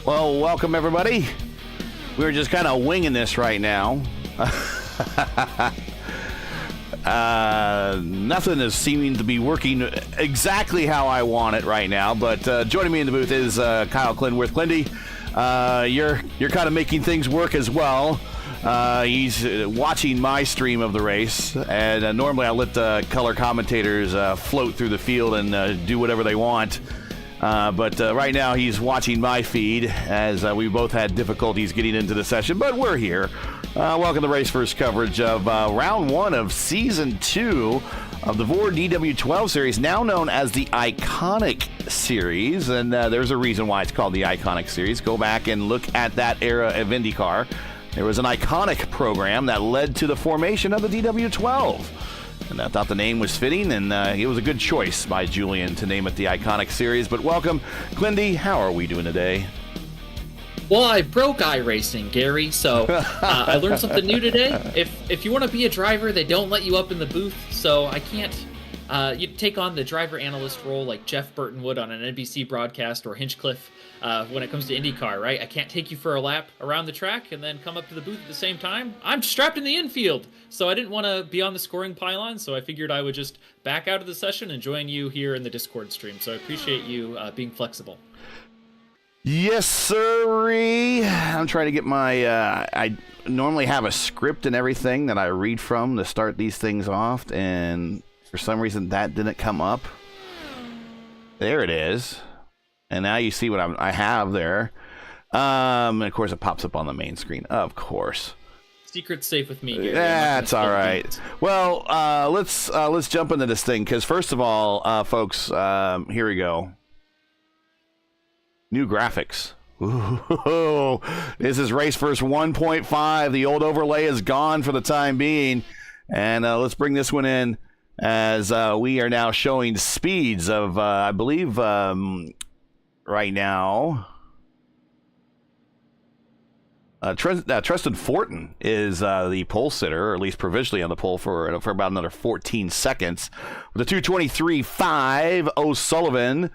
Well, welcome everybody. We're just kind of winging this right now. Nothing is seeming to be working exactly how I want it right now, but joining me in the booth is Kyle Clinworth. Clindy, you're kind of making things work as well. He's watching my stream of the race, and normally I let the color commentators float through the field and do whatever they want. But right now he's watching my feed as we both had difficulties getting into the session, but we're here. Welcome to Race First coverage of round one of season 2 of the VOR DW12 series, now known as the Iconic Series. And there's a reason why it's called the Iconic Series. Go back and look at that era of IndyCar. There was an iconic program that led to the formation of the DW12. And I thought the name was fitting, and it was a good choice by Julian to name it the Iconic Series. But welcome. Clindy, how are we doing today? Well, I broke iRacing, Gary, so I learned something new today. If you want to be a driver, they don't let you up in the booth, so I can't you take on the driver analyst role like Jeff Burton would on an NBC broadcast or Hinchcliffe when it comes to IndyCar, right? I can't take you for a lap around the track and then come up to the booth at the same time. I'm strapped in the infield, so I didn't want to be on the scoring pylon, so I figured I would just back out of the session and join you here in the Discord stream, so I appreciate you being flexible. Yes, sirree. I'm trying to get my, I normally have a script and everything that I read from to start these things off, and for some reason that didn't come up. There it is. And now you see what I have there. And of course it pops up on the main screen, of course. Secret's safe with me, Gary. That's all right. Well, let's jump into this thing, because first of all, folks, here we go. New graphics. Ooh, this is Race First 1.5. The old overlay is gone for the time being. And let's bring this one in as we are now showing speeds of, I believe, right now, Tristan Fortin is the pole sitter, or at least provisionally on the pole for about another 14 seconds. With a 2:23.5, O'Sullivan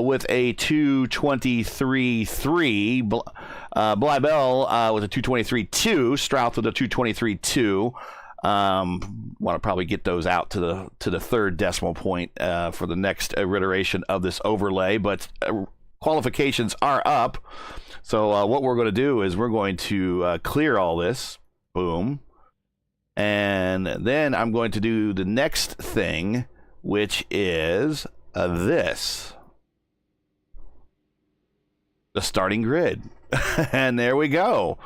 with a 2:23.3, Bleibel with a 2:23.2, Strouth with a 2:23.2. Want to probably get those out to the third decimal point for the next iteration of this overlay, but qualifications are up. So what we're going to do is we're going to clear all this. Boom. And then I'm going to do the next thing, which is this. The starting grid. And there we go.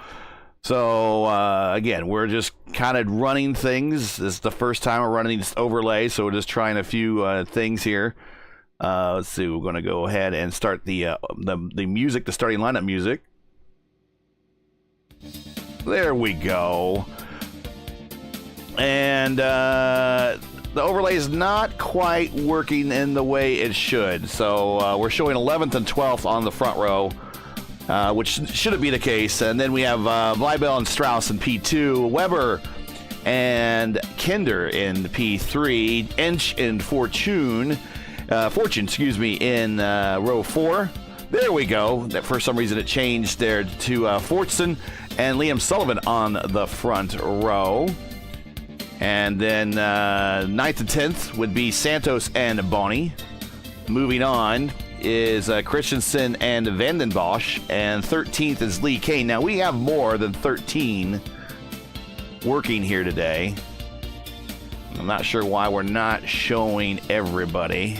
So again, we're just kind of running things. This is the first time we're running this overlay, so we're just trying a few things here. Let's see. We're going to go ahead and start the music, the starting lineup music. There we go. And the overlay is not quite working in the way it should. So we're showing 11th and 12th on the front row, which shouldn't be the case. And then we have Bleibel and Strauss in P2, Weber and Kinder in P3, Inch and Fortune, in row 4. There we go. For some reason it changed there to Fortson and Liam Sullivan on the front row. And then 9th and 10th would be Santos and Bonnie. Moving on is Christensen and Vanden Bosch, and 13th is Lee Kane. Now we have more than 13 working here today. I'm not sure why we're not showing everybody.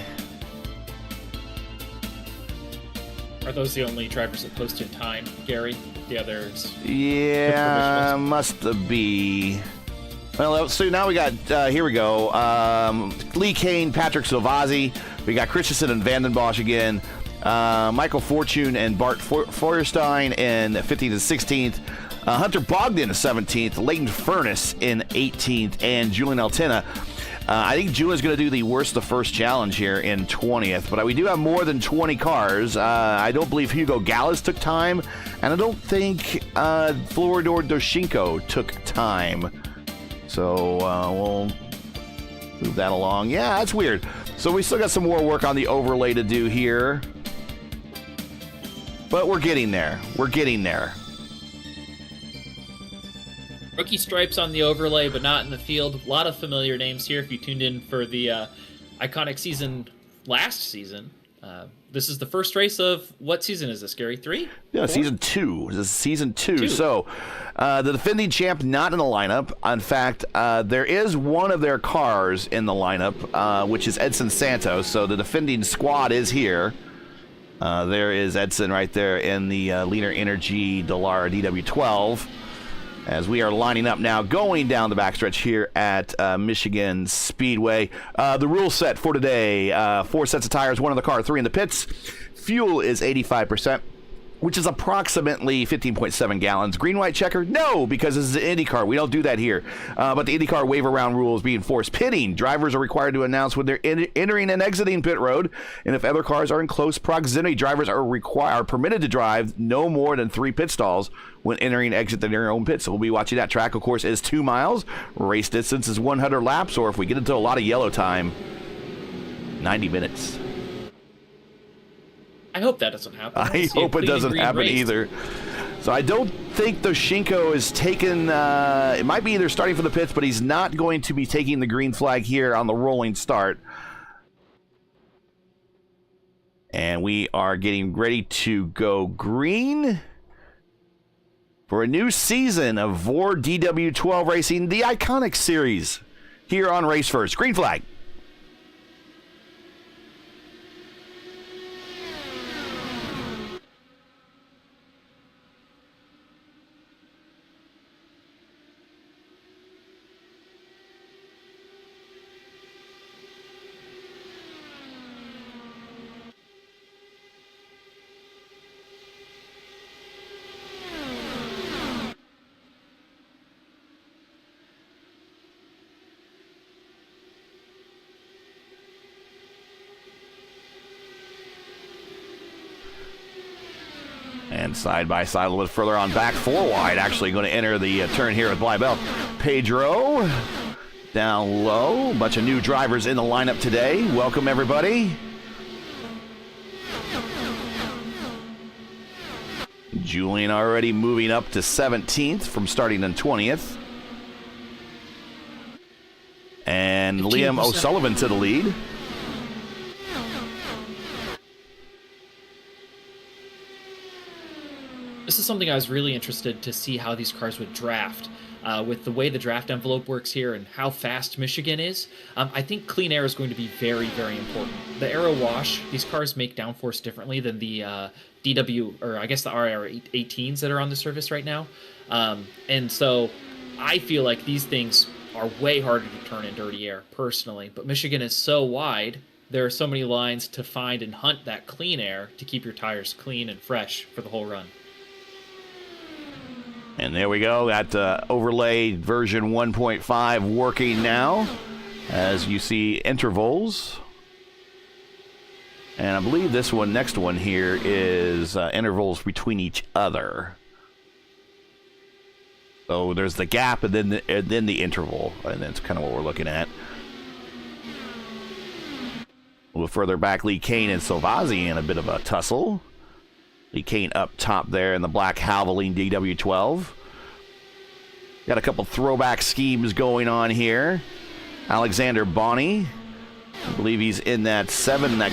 Are those the only drivers that post in time, Gary? The others? Yeah, must be. Well, so now we got, here we go. Lee Kane, Patrick Silvazzi. We got Christensen and Vanden Bosch again. Michael Fortune and Bart Feuerstein in 15th and 16th. Hunter Bogdan in 17th. Leighton Furness in 18th. And Julian Altena. I think Julian's going to do the worst of first challenge here in 20th. But we do have more than 20 cars. I don't believe Hugo Gallas took time. And I don't think Floridor Doshinko took time. So we'll move that along. Yeah, that's weird. So we still got some more work on the overlay to do here. but we're getting there. We're getting there. Rookie stripes on the overlay, but not in the field. A lot of familiar names here if you tuned in for the iconic season last season. This is the first race of, what season is this, Gary? 3? Yeah, 4? Season 2. This is season 2. So the defending champ not in the lineup. In fact, there is one of their cars in the lineup, which is Edson Santos. So the defending squad is here. There is Edson right there in the Leaner Energy Dallara DW12. As we are lining up now, going down the backstretch here at Michigan Speedway. The rule set for today, 4 sets of tires, 1 in the car, 3 in the pits. Fuel is 85%, which is approximately 15.7 gallons. Green, white checker? No, because this is an IndyCar. We don't do that here. But the IndyCar waiver round rule is being forced. Pitting. Drivers are required to announce when they're entering and exiting pit road. And if other cars are in close proximity, drivers are permitted to drive no more than 3 pit stalls when entering and exiting their own pit. So we'll be watching that. Track, of course, is 2 miles. Race distance is 100 laps, or if we get into a lot of yellow time, 90 minutes. I hope that doesn't happen. I hope it doesn't happen either. So I don't think Doshinko is taken. It might be either starting for the pits, but he's not going to be taking the green flag here on the rolling start. And we are getting ready to go green for a new season of VOR DW12 racing, the iconic series here on Race First. Green flag. And side by side a little bit further on back, 4 wide, actually going to enter the turn here with Bleibel. Pedro down low. A bunch of new drivers in the lineup today. Welcome, everybody. Julian already moving up to 17th from starting in 20th. And 15%. Liam O'Sullivan to the lead. This is something I was really interested to see how these cars would draft. With the way the draft envelope works here and how fast Michigan is, I think clean air is going to be very, very important. The aero wash, these cars make downforce differently than the DW, or I guess the RR18s that are on the surface right now. And so I feel like these things are way harder to turn in dirty air, personally. But Michigan is so wide, there are so many lines to find and hunt that clean air to keep your tires clean and fresh for the whole run. And there we go, that overlay version 1.5 working now, as you see intervals. And I believe this one, next one here, is intervals between each other. So there's the gap and then the interval, and that's kind of what we're looking at. A little further back, Lee Kane and Silvazzi in a bit of a tussle. Lee Kane up top there in the black Havoline DW12. Got a couple throwback schemes going on here. Alexander Bonney, I believe he's in that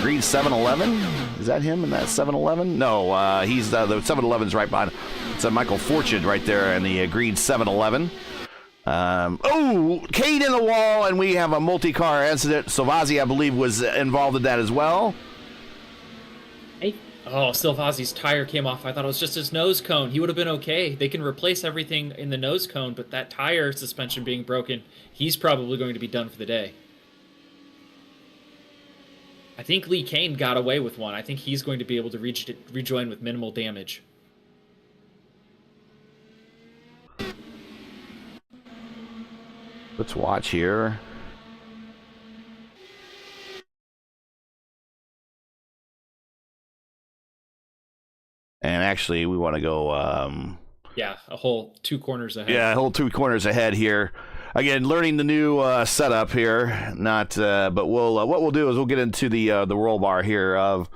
green 711. Is that him in that 711? No, he's the 711's right behind. It's a Michael Fortune right there in the green 711. Kane in the wall, and we have a multi-car incident. Silvazzi, I believe, was involved in that as well. Oh, Silvazzi's tire came off. I thought it was just his nose cone. He would have been okay. They can replace everything in the nose cone, but that tire suspension being broken, he's probably going to be done for the day. I think Lee Kane got away with one. I think he's going to be able to rejoin with minimal damage. Let's watch here. And actually, we want to go... yeah, a whole 2 corners ahead. Yeah, a whole 2 corners ahead here. Again, learning the new setup here. But what we'll do is we'll get into the roll bar here of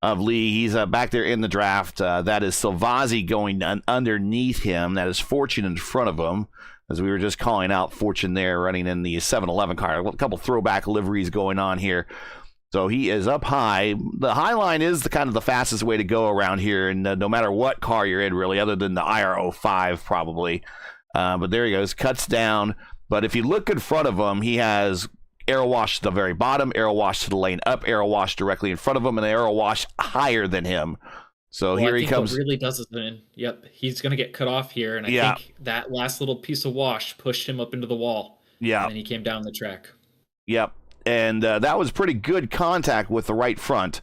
of Lee. He's back there in the draft. That is Silvazzi going underneath him. That is Fortune in front of him, as we were just calling out Fortune there, running in the 7-Eleven car. A couple throwback liveries going on here. So he is up high. The high line is the kind of the fastest way to go around here, and no matter what car you're in, really, other than the IR05 probably. But there he goes, cuts down. But if you look in front of him, he has aero wash to the very bottom, aero wash to the lane up, aero wash directly in front of him, and aero wash higher than him. So here he comes. What really does is then, yep, he's going to get cut off here, and I think that last little piece of wash pushed him up into the wall. Yeah. And then he came down the track. Yep. And that was pretty good contact with the right front.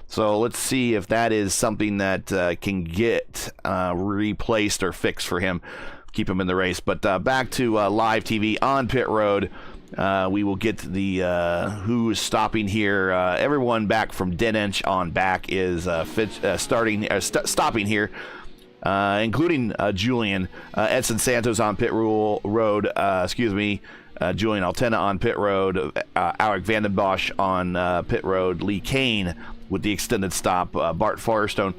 So let's see if that is something that can get replaced or fixed for him, keep him in the race. But back to live TV on pit road. We will get the who is stopping here. Everyone back from Denench on back is stopping here, including Julian. Edson Santos on pit road. Julian Altena on pit road. Alec Vandenbosch on pit road. Lee Kane with the extended stop. Bart Firestein,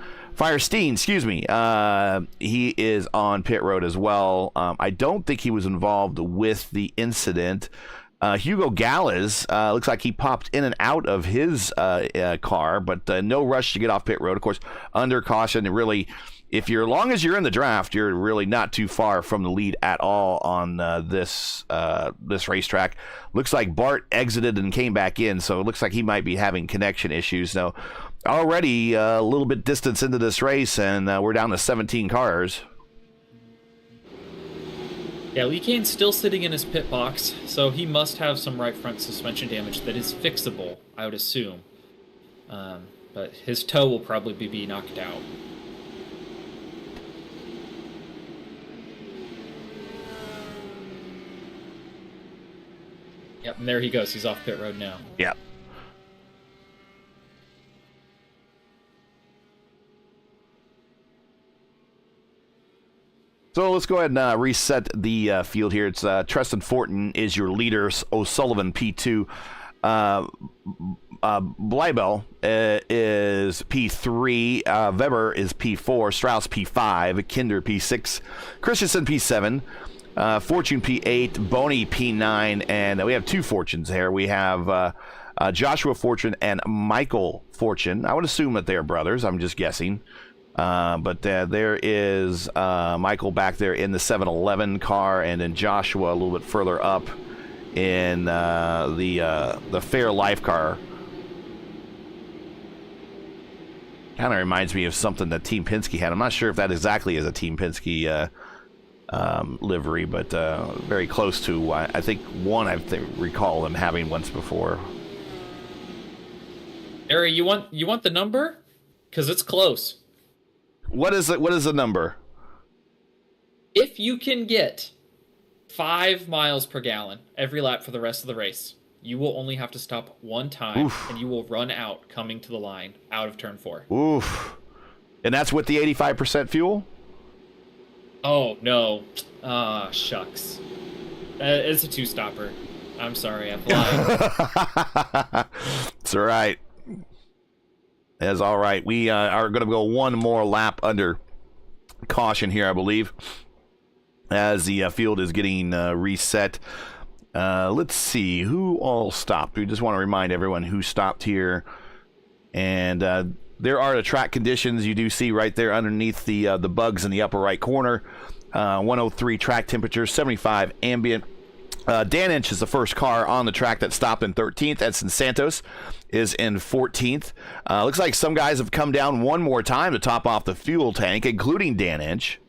he is on pit road as well. I don't think he was involved with the incident. Hugo Gallas looks like he popped in and out of his car, but no rush to get off pit road. Of course, under caution. Really, if you're, as long as you're in the draft, you're really not too far from the lead at all on this racetrack. Looks like Bart exited and came back in, so it looks like he might be having connection issues. Now, already a little bit distance into this race, and we're down to 17 cars. Yeah, Lee Kane's still sitting in his pit box, so he must have some right front suspension damage that is fixable, I would assume. But his toe will probably be knocked out. Yep, and there he goes. He's off pit road now. Yep. So let's go ahead and reset the field here. It's Tristan Fortin is your leader. O'Sullivan P2. Bleibel is P3. Weber is P4. Strauss P5. Kinder P6. Christensen P7. Fortune P8. Boney P9. And we have two Fortunes here. We have Joshua Fortune and Michael Fortune. I would assume that they're brothers. I'm just guessing. But there is Michael back there in the 7-Eleven car, and then Joshua a little bit further up in the Fair Life car. Kind of reminds me of something that Team Penske had. I'm not sure if that exactly is a Team Penske livery, but very close to. I think one I recall them having once before. Ari, you want the number? Because it's close. What is it? What is the number? If you can get 5 miles per gallon every lap for the rest of the race, you will only have to stop one time. Oof. And you will run out coming to the line out of turn 4. Oof. And that's with the 85% fuel? Oh, no. Shucks. It's a 2-stopper. I'm sorry, I lied. It's all right. That's all right. We are going to go one more lap under caution here, I believe, as the field is getting reset. Let's see who all stopped. We just want to remind everyone who stopped here. And there are the track conditions you do see right there underneath the bugs in the upper right corner. 103 track temperature, 75 ambient. Dan Inch is the first car on the track that stopped in 13th. Edson Santos is in 14th. Looks like some guys have come down one more time to top off the fuel tank, including Dan Inch.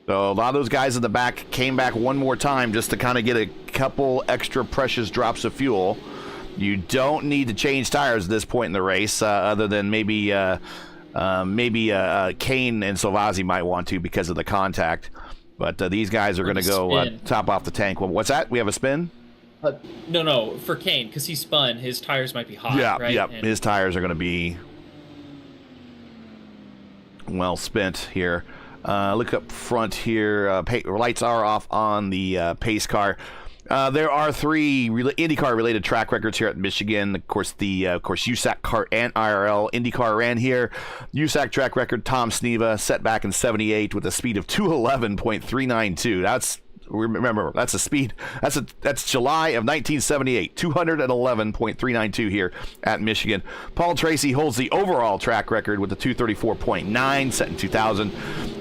So a lot of those guys in the back came back one more time just to kind of get a couple extra precious drops of fuel. You don't need to change tires at this point in the race, other than maybe Kane and Silvazzi might want to because of the contact. But these guys are going to go top off the tank. Well, what's that? We have a spin? No, for Kane, because he spun, his tires might be hot, right? Yeah, his tires are going to be well spent here. Look up front here. Lights are off on the pace car. There are 3 IndyCar-related track records here at Michigan. Of course, the USAC kart and IRL IndyCar ran here. USAC track record, Tom Sneva, set back in '78 with a speed of 211.392. Remember, that's a speed. That's July of 1978. 211.392 here at Michigan. Paul Tracy holds the overall track record with a 234.9 set in 2000.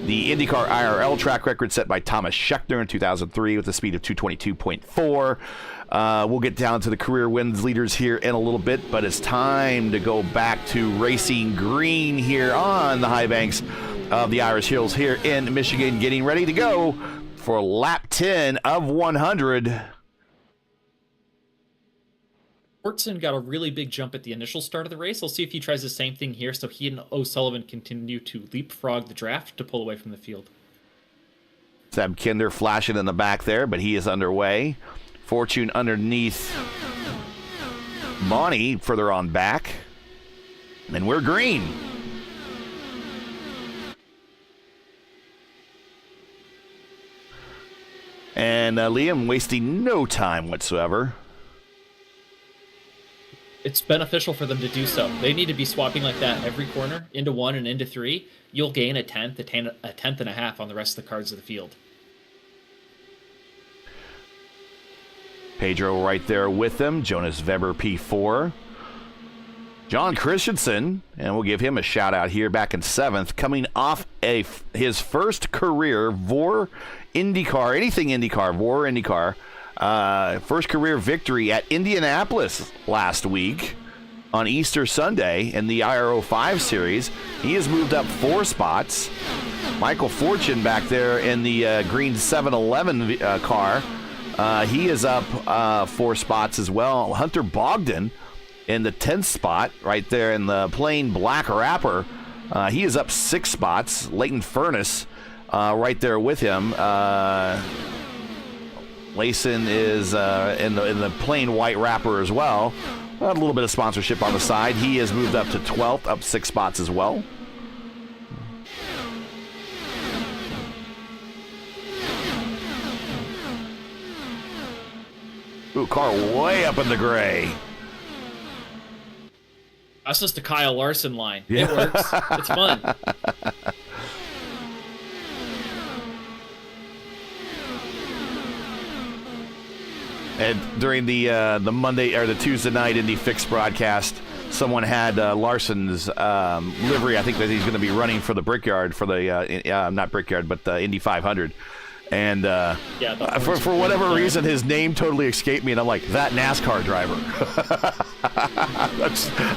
The IndyCar IRL track record set by Thomas Scheckter in 2003 with a speed of 222.4. We'll get down to the career wins leaders here in a little bit, but it's time to go back to racing green here on the high banks of the Irish Hills here in Michigan, getting ready to go for lap 10 of 100. Fortson got a really big jump at the initial start of the race. We'll see if he tries the same thing here, so he and O'Sullivan continue to leapfrog the draft to pull away from the field. Seb Kinder flashing in the back there, but he is underway. Fortune underneath Bonnie further on back. And we're green. And Liam wasting no time whatsoever. It's beneficial for them to do so. They need to be swapping like that every corner, into 1 and into 3. You'll gain a tenth and a half on the rest of the cars of the field. Pedro right there with them. Jonas Weber P4. John Christensen, and we'll give him a shout out here, back in 7th, coming off his first career VOR IndyCar, anything IndyCar, VOR IndyCar. First career victory at Indianapolis last week on Easter Sunday in the IRO5 series. He has moved up 4 spots. Michael Fortune back there in the green 711 car. He is up 4 spots as well. Hunter Bogdan in the 10th spot right there in the plain black wrapper. He is up 6 spots. Leighton Furness right there with him. Layson is in the plain white wrapper as well. A little bit of sponsorship on the side. He has moved up to 12th, up 6 spots as well. Ooh, car way up in the gray. That's just a Kyle Larson line. Yeah. It works. It's fun. And during the Monday or the Tuesday night Indy Fix broadcast, someone had Larson's livery. I think that he's going to be running for the Brickyard for the not Brickyard, but the Indy 500. And for whatever reason, his name totally escaped me, and I'm like, that NASCAR driver.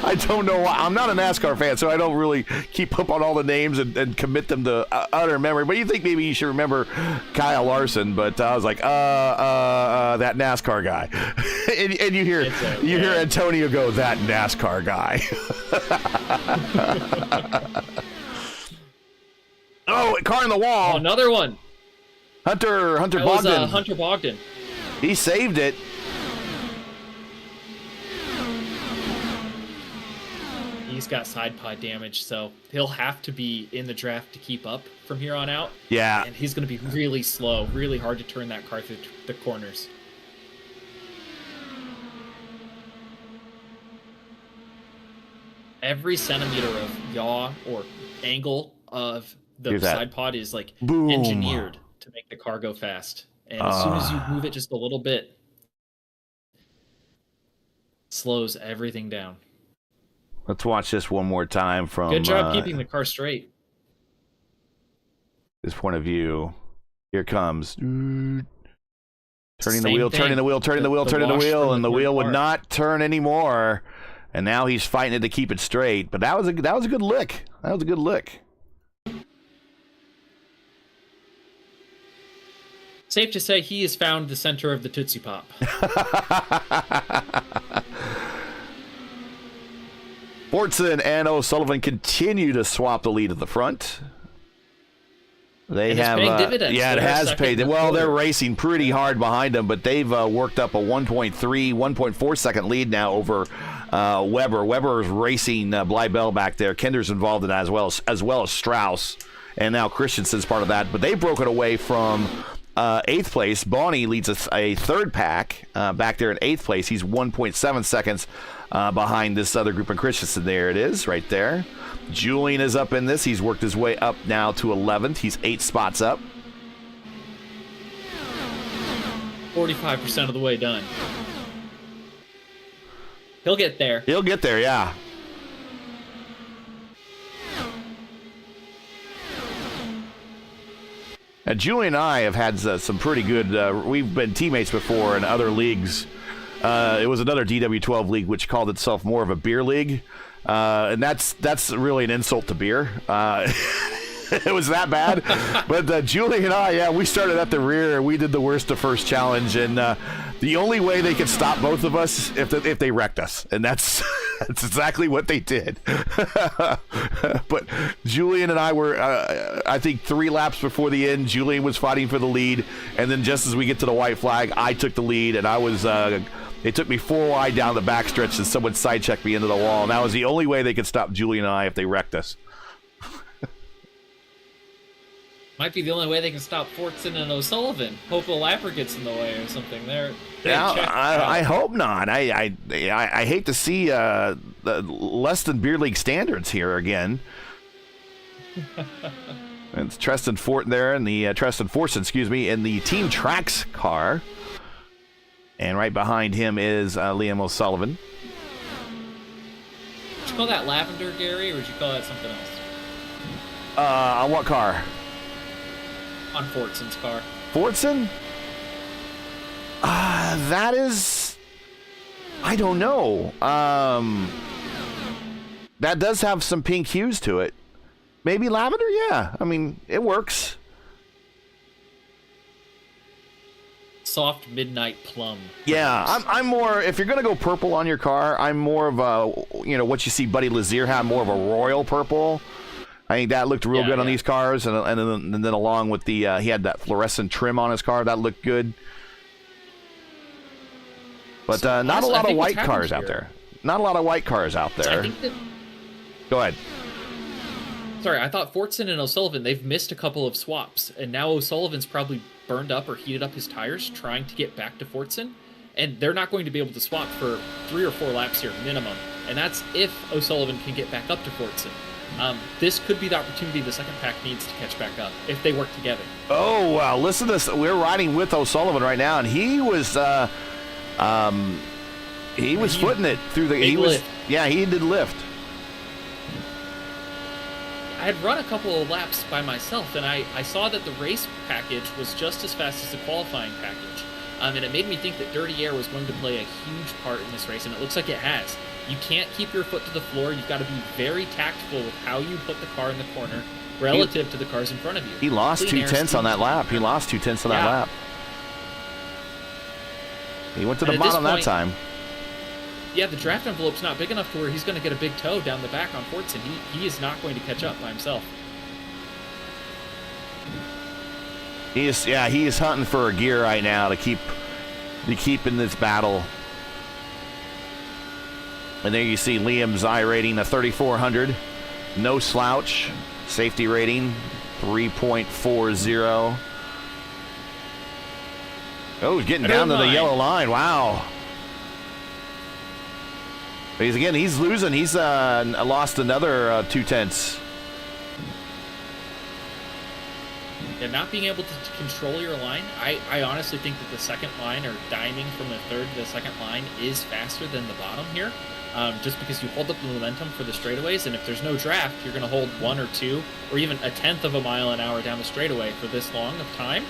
I don't know why. I'm not a NASCAR fan, so I don't really keep up on all the names and commit them to utter memory. But you think maybe you should remember Kyle Larson, but I was like, that NASCAR guy. and you hear Antonio go, that NASCAR guy. Oh, car in the wall. Oh, another one. Hunter That Bogdan. was Hunter Bogdan. He saved it. He's got side pod damage, so he'll have to be in the draft to keep up from here on out. Yeah. And he's going to be really slow, really hard to turn that car through the corners. Every centimeter of yaw or angle of the side pod is like Boom. Engineered to make the car go fast. And as soon as you move it just a little bit, slows everything down. Let's watch this one more time from Good job keeping the car straight. This point of view. Here comes. Turning the Same wheel, thing. turning the wheel, turning the wheel, The turning the wash wheel, from and the the wheel corner would bar. not turn anymore. And now he's fighting it to keep it straight. But that was a good lick. That was a good lick. Safe to say he has found the center of the Tootsie Pop. Fortson and O'Sullivan continue to swap the lead at the front. They And it's have, paying dividends. yeah, it They're has second paid. in the Well, they're quarter. racing pretty hard behind them, but they've worked up a 1.3, 1.4 second lead now over Weber. Weber is racing Bleibel back there. Kinder's involved in that as well as Strauss, and now Christensen's part of that. But they've broken away from 8th place. Bonnie leads a third pack back there in 8th place. He's 1.7 seconds behind this other group. And Christensen, there it is, right there. Julian is up in this. He's worked his way up now to 11th. He's 8 spots up. 45% of the way done. He'll get there. He'll get there, yeah. Now, Julian and I have had some pretty good, we've been teammates before in other leagues. It was another DW12 league which called itself more of a beer league. And that's really an insult to beer. It was that bad. But Julian and I, yeah, we started at the rear. We did the worst to first challenge. And the only way they could stop both of us if they wrecked us. And that's exactly what they did. But Julian and I were, I think, 3 laps before the end. Julian was fighting for the lead. And then just as we get to the white flag, I took the lead. And I was... it took me 4 wide down the backstretch and someone side-checked me into the wall. And that was the only way they could stop Julian and I if they wrecked us. Might be the only way they can stop Fortson and O'Sullivan. Hope a lapper gets in the way or something there. Yeah, I hope not. I hate to see less than beer league standards here again. And it's Treston Fortin there in the Treston Forson, in the Team Tracks car. And right behind him is Liam O'Sullivan. Would you call that lavender, Gary, or would you call that something else? On what car? On Fortson's car. Fortson? That is... I don't know. That does have some pink hues to it. Maybe lavender? Yeah. I mean, it works. Soft midnight plum. Yeah, I'm more, if you're going to go purple on your car, I'm more of a, what you see Buddy Lazier have, more of a royal purple. I think that looked real good on these cars, and then along with the, he had that fluorescent trim on his car, that looked good. But not a lot of white cars out there. Not a lot of white cars out there. Go ahead. Sorry, I thought Fortson and O'Sullivan, they've missed a couple of swaps, and now O'Sullivan's probably burned up or heated up his tires trying to get back to Fortson, and they're not going to be able to swap for 3 or 4 laps here minimum, and that's if O'Sullivan can get back up to Fortson. This could be the opportunity the second pack needs to catch back up if they work together. Oh, wow. Listen to this. We're riding with O'Sullivan right now, and he was footing it through the... He did lift. I had run a couple of laps by myself, and I saw that the race package was just as fast as the qualifying package. And it made me think that dirty air was going to play a huge part in this race, and it looks like it has. You can't keep your foot to the floor. You've got to be very tactful with how you put the car in the corner relative to the cars in front of you. He lost 2/10 on that lap. He lost 2/10 on that lap. He went to the bottom that time. Yeah, the draft envelope's not big enough to where he's going to get a big toe down the back on Fortson. He is not going to catch up by himself. He is hunting for a gear right now to keep in this battle. And there you see Liam's iRating, a 3,400. No slouch. Safety rating, 3.40. Oh, he's getting down to the yellow line. Wow. He's losing. He's lost another 2/10. Yeah, not being able to control your line, I honestly think that the second line, or diming from the third to the second line, is faster than the bottom here. Just because you hold up the momentum for the straightaways, and if there's no draft, you're going to hold 1 or 2, or even 1/10 of a mile an hour down the straightaway for this long of time.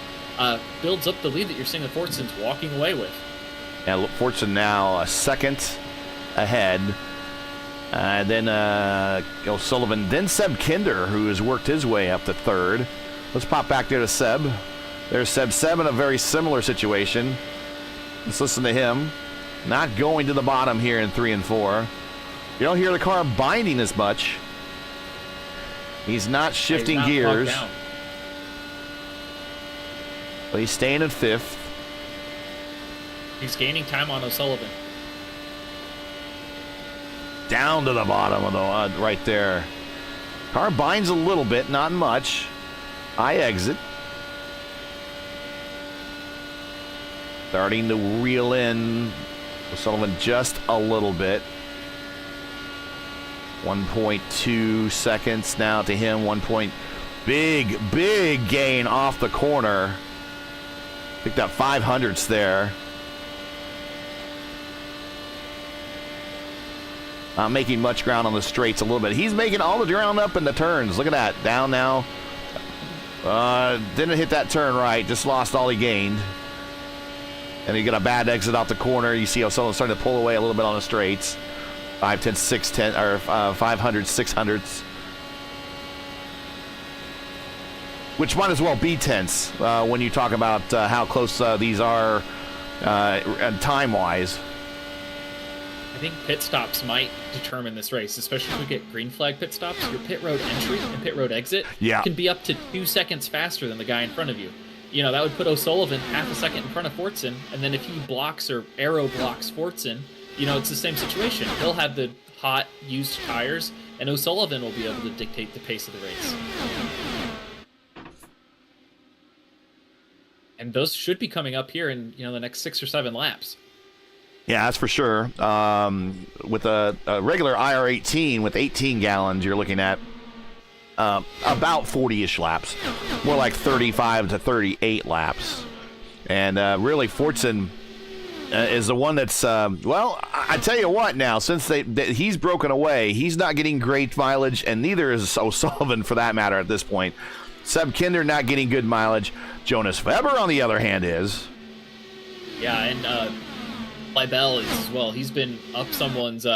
Builds up the lead that you're seeing the Fortson's walking away with. Yeah, Fortson now a second ahead. Then O'Sullivan, then Seb Kinder, who has worked his way up to third. Let's pop back there to Seb. There's Seb. Seb in a very similar situation. Let's listen to him. Not going to the bottom here in 3 and 4. You don't hear the car binding as much. He's not shifting gears. But he's staying in 5th. He's gaining time on O'Sullivan. Down to the bottom of the right there. Car binds a little bit, not much. I exit. Starting to reel in O'Sullivan just a little bit. 1.2 seconds now to him. Big gain off the corner. Picked up 500ths there. Not making much ground on the straights a little bit. He's making all the ground up in the turns. Look at that. Down now. Didn't hit that turn right. Just lost all he gained. And he got a bad exit off the corner. You see O'Sullivan starting to pull away a little bit on the straights. 5/10, 6/10, or 500, 600ths. Which might as well be tenths when you talk about how close these are time-wise. I think pit stops might determine this race, especially if we get green flag pit stops. Your pit road entry and pit road exit can be up to 2 seconds faster than the guy in front of you. You know, that would put O'Sullivan half a second in front of Fortson, and then if he blocks or aero blocks Fortson, you know, it's the same situation. He'll have the hot, used tires, and O'Sullivan will be able to dictate the pace of the race. And those should be coming up here in, you know, the next 6 or 7 laps. Yeah, that's for sure. With a regular IR18 with 18 gallons, you're looking at about 40-ish laps. More like 35 to 38 laps. And really, Fortson is the one that's, well, I tell you what now, since he's broken away, he's not getting great mileage, and neither is O'Sullivan for that matter at this point. Seb Kinder not getting good mileage. Jonas Weber, on the other hand, is. Yeah, and Leibel is as well. He's been up someone's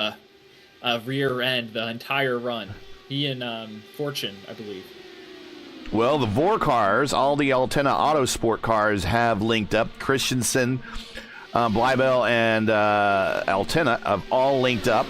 rear end the entire run. He and Fortune, I believe. Well, the VOR cars, all the Altena Autosport cars have linked up. Christensen, Bleibel, and Altena have all linked up.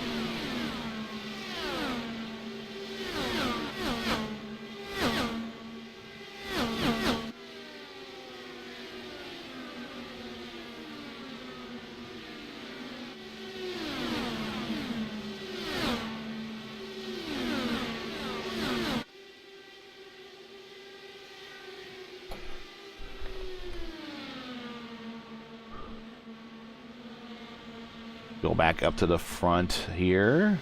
Go back up to the front here.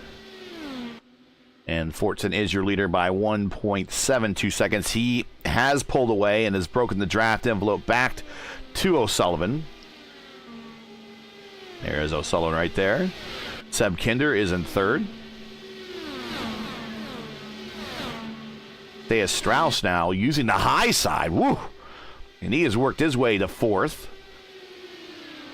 And Fortson is your leader by 1.72 seconds. He has pulled away and has broken the draft envelope back to O'Sullivan. There's O'Sullivan right there. Seb Kinder is in third. Thea Strauss now using the high side. Woo! And he has worked his way to fourth.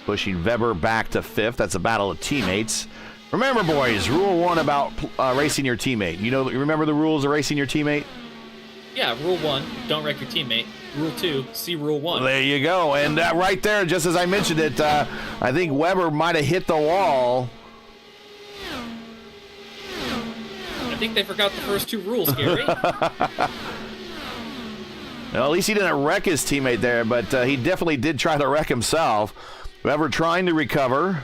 Pushing Weber back to fifth. That's a battle of teammates. Remember, boys, rule 1 about racing your teammate. You remember the rules of racing your teammate? Yeah, rule 1, don't wreck your teammate. Rule 2, see rule 1. There you go. And right there, just as I mentioned it, I think Weber might have hit the wall. I think they forgot the first 2 rules, Gary. Well, at least he didn't wreck his teammate there, but he definitely did try to wreck himself. Weber trying to recover.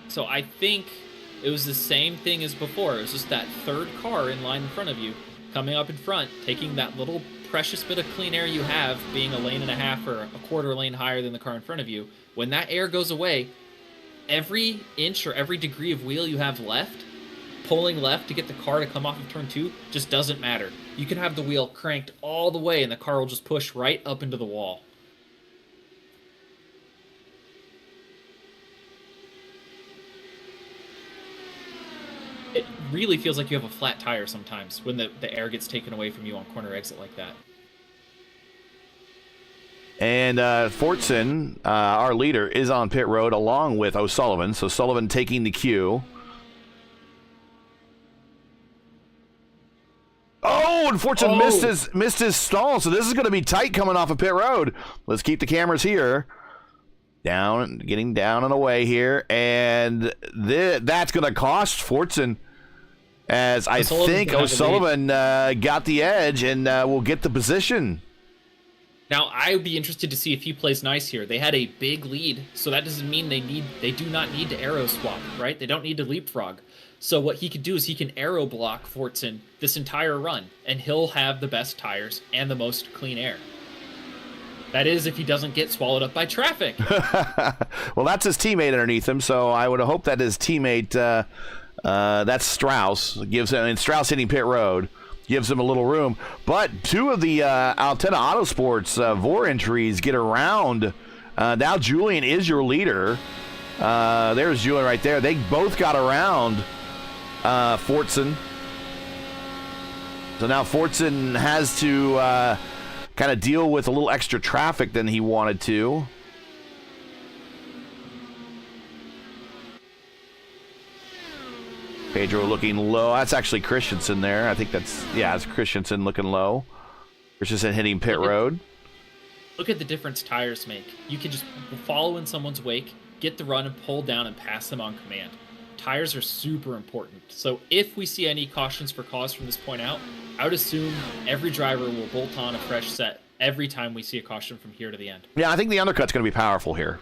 So I think it was the same thing as before. It was just that third car in line in front of you, coming up in front, taking that little precious bit of clean air you have, being a lane and a half or a quarter lane higher than the car in front of you. When that air goes away, every inch or every degree of wheel you have left, pulling left to get the car to come off of turn 2, just doesn't matter. You can have the wheel cranked all the way and the car will just push right up into the wall. It really feels like you have a flat tire sometimes when the air gets taken away from you on corner exit like that. And Fortson, our leader, is on pit road along with O'Sullivan. So Sullivan taking the cue. Oh, and Fortson missed his stall. So this is going to be tight coming off of pit road. Let's keep the cameras here. Down, getting down and away here. And that's going to cost Fortson, as I think O'Sullivan got the edge and will get the position. Now, I would be interested to see if he plays nice here. They had a big lead, so that doesn't mean they do not need to aero swap, right? They don't need to leapfrog. So what he could do is he can aero block Fortson this entire run, and he'll have the best tires and the most clean air. That is, if he doesn't get swallowed up by traffic. Well, that's his teammate underneath him, so I would hope that his teammate, that's Strauss, and Strauss hitting pit road, gives him a little room. But two of the Altena Autosports VOR entries get around. Now Julian is your leader. There's Julian right there. They both got around Fortson. So now Fortson has to kind of deal with a little extra traffic than he wanted to. Pedro looking low. That's actually Christensen there. I think it's Christensen looking low. Christensen hitting pit road. Look at the difference tires make. You can just follow in someone's wake, get the run, and pull down and pass them on command. Tires are super important. So if we see any cautions for cause from this point out, I would assume every driver will bolt on a fresh set every time we see a caution from here to the end. Yeah, I think the undercut's going to be powerful here.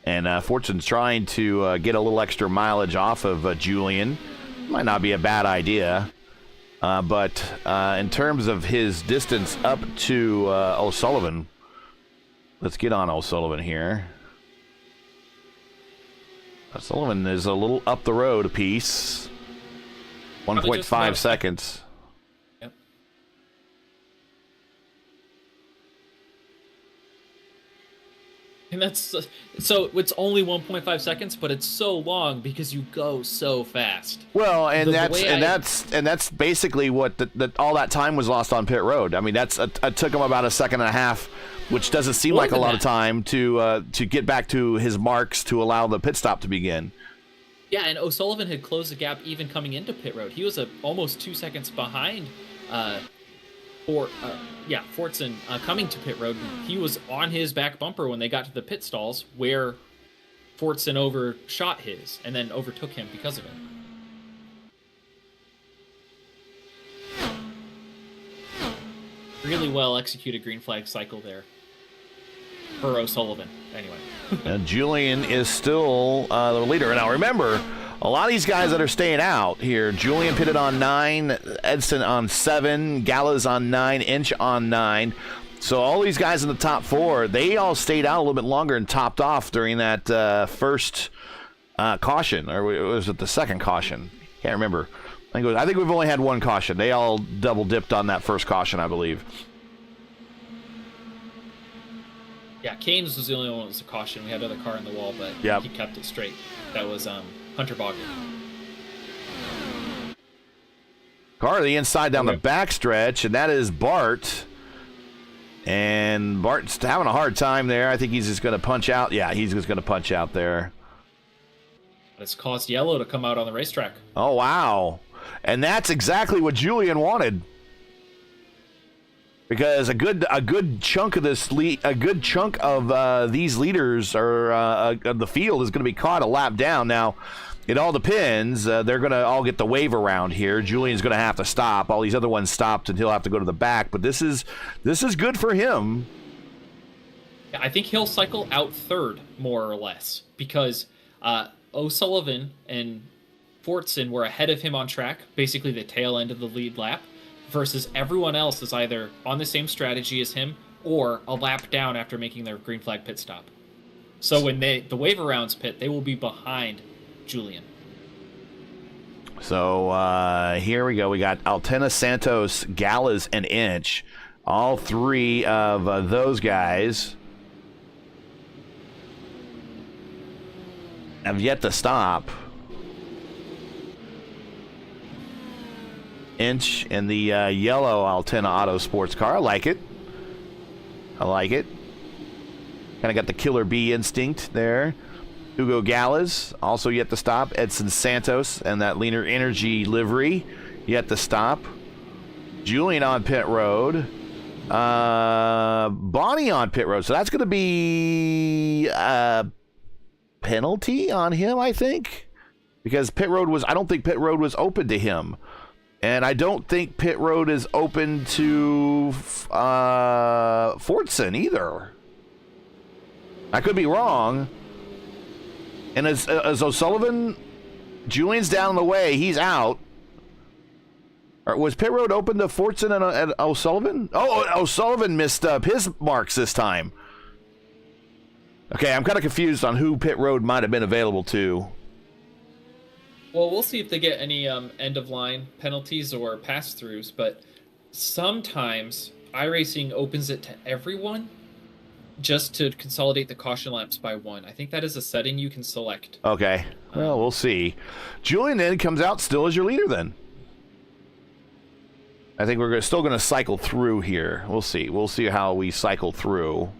And Fortune's trying to get a little extra mileage off of Julian. Might not be a bad idea. But in terms of his distance up to O'Sullivan, let's get on O'Sullivan here. O'Sullivan is a little up the road a piece. 1.5 seconds. Yep. And that's so it's only 1.5 seconds, but it's so long because you go so fast. Well, and that's basically what all that time was lost on pit road. I mean, it took him about a second and a half, which doesn't seem like a lot of time to get back to his marks to allow the pit stop to begin. Yeah, and O'Sullivan had closed the gap even coming into pit road. He was almost 2 seconds behind Fortson coming to pit road. He was on his back bumper when they got to the pit stalls where Fortson overshot his and then overtook him because of it. Really well executed green flag cycle there for O'Sullivan. Anyway. And Julian is still the leader. Now remember, a lot of these guys that are staying out here, Julian pitted on 9, Edson on 7, Gallas on 9, Inch on 9. So all these guys in the top 4, they all stayed out a little bit longer and topped off during that first caution, or was it the second caution? Can't remember. I think we've only had one caution. They all double dipped on that first caution, I believe. Yeah, Keynes was the only one that was a caution. We had another car in the wall, but he kept it straight. That was Hunter Bogger. Car to the inside down the backstretch, and that is Bart. And Bart's having a hard time there. I think he's just going to punch out. Yeah, he's just going to punch out there. It's caused yellow to come out on the racetrack. Oh, wow. And that's exactly what Julian wanted. Because a good chunk of these leaders or the field is going to be caught a lap down. Now, it all depends. They're going to all get the wave around here. Julian's going to have to stop. All these other ones stopped, and he'll have to go to the back. But this is good for him. Yeah, I think he'll cycle out third, more or less, because O'Sullivan and Fortson were ahead of him on track, basically the tail end of the lead lap. Versus everyone else is either on the same strategy as him or a lap down after making their green flag pit stop. So when the wave arounds pit, they will be behind Julian. So here we go. We got Altena, Santos, Gallas, and Inch. All three of those guys have yet to stop. Inch in the yellow Altena Auto Sports car. I like it. Kind of got the killer bee instinct there. Hugo Gallas also yet to stop. Edson Santos and that Leaner Energy livery yet to stop. Julian on pit road. Bonnie on pit road. So that's going to be a penalty on him, I think. Because I don't think pit road was open to him. And I don't think pit road is open to Fortson either. I could be wrong. And as O'Sullivan, Julian's down the way. He's out. Or was pit road open to Fortson and O'Sullivan? Oh, O'Sullivan missed his marks this time. Okay, I'm kind of confused on who pit road might have been available to. Well, we'll see if they get any end-of-line penalties or pass-throughs, but sometimes iRacing opens it to everyone just to consolidate the caution laps by one. I think that is a setting you can select. Okay, well, we'll see. Julian then comes out still as your leader then. I think we're still going to cycle through here. We'll see. We'll see how we cycle through.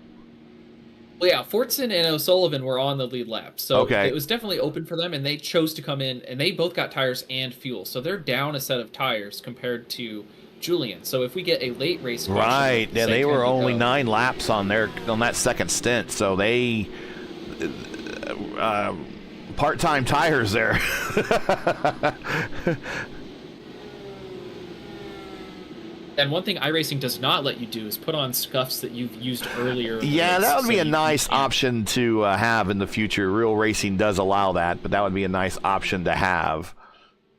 Well, yeah, Fortson and O'Sullivan were on the lead lap, so okay. It was definitely open for them, and they chose to come in, and they both got tires and fuel, so they're down a set of tires compared to Julian. So if we get a late race, right? Yeah, they were only 9 laps on that second stint, so they part-time tires there. And one thing iRacing does not let you do is put on scuffs that you've used earlier. Yeah, that would be a nice option to have in the future. Real Racing does allow that, but that would be a nice option to have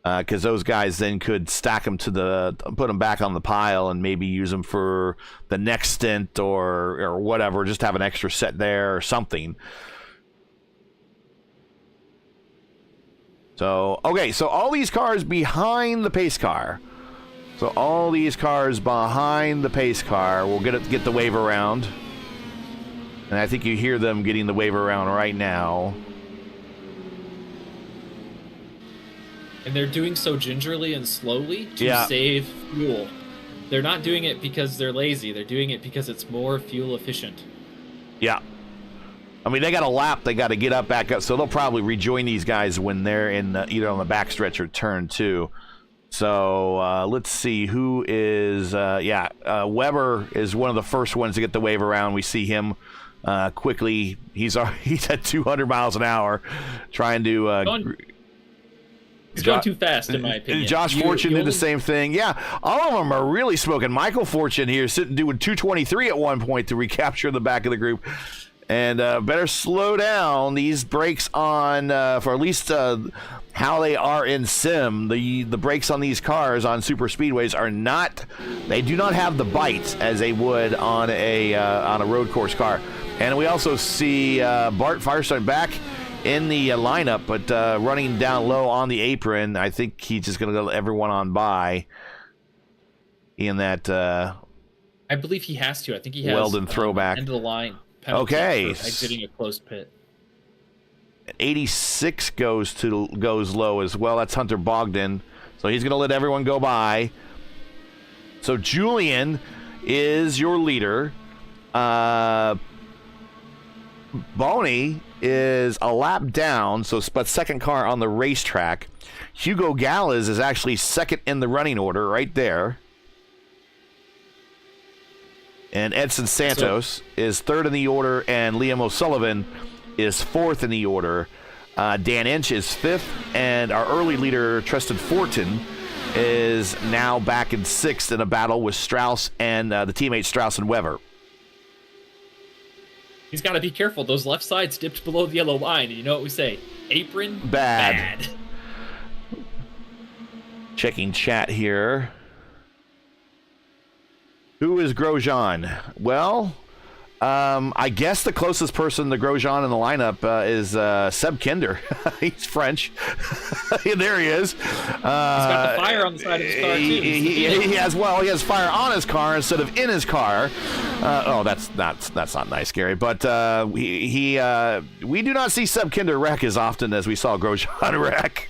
because those guys then could stack them put them back on the pile and maybe use them for the next stint or whatever. Just have an extra set there or something. So okay, so all these cars behind the pace car. So all these cars behind the pace car will get the wave around. And I think you hear them getting the wave around right now. And they're doing so gingerly and slowly to save fuel. They're not doing it because they're lazy. They're doing it because it's more fuel efficient. Yeah. I mean, they got a lap. They got to get back up. So they'll probably rejoin these guys when they're in either on the backstretch or turn 2. So let's see who is, Weber is one of the first ones to get the wave around. We see him quickly. He's at 200 miles an hour trying to... He's going too fast, in my opinion. Josh Fortune did the same thing. Yeah, all of them are really smoking. Michael Fortune here sitting doing 223 at one point to recapture the back of the group. And better slow down. These brakes on, for at least... how they are in sim, the brakes on these cars on super speedways are not, they do not have the bite as they would on a road course car. And we also see Bart Firestone back in the lineup, but running down low on the apron. I think he's just going to let everyone on by in that. I believe he has to. I think he has Weldon throwback end of the line. Okay, for exiting a closed pit. 86 goes low as well. That's Hunter Bogdan. So he's going to let everyone go by. So Julian is your leader. Boney is a lap down, but second car on the racetrack. Hugo Gallas is actually second in the running order right there. And Edson Santos is third in the order, and Liam O'Sullivan is fourth in the order. Dan Inch is fifth, and our early leader, Tristan Fortin, is now back in sixth in a battle with Strauss and the teammates Strauss and Weber. He's got to be careful. Those left sides dipped below the yellow line. You know what we say? Apron, bad. Checking chat here. Who is Grosjean? Well... I guess the closest person to Grosjean in the lineup is Seb Kinder. He's French. There he is. He's got the fire on the side of his car, too. He has fire on his car instead of in his car. That's not nice, Gary. But we do not see Seb Kinder wreck as often as we saw Grosjean wreck.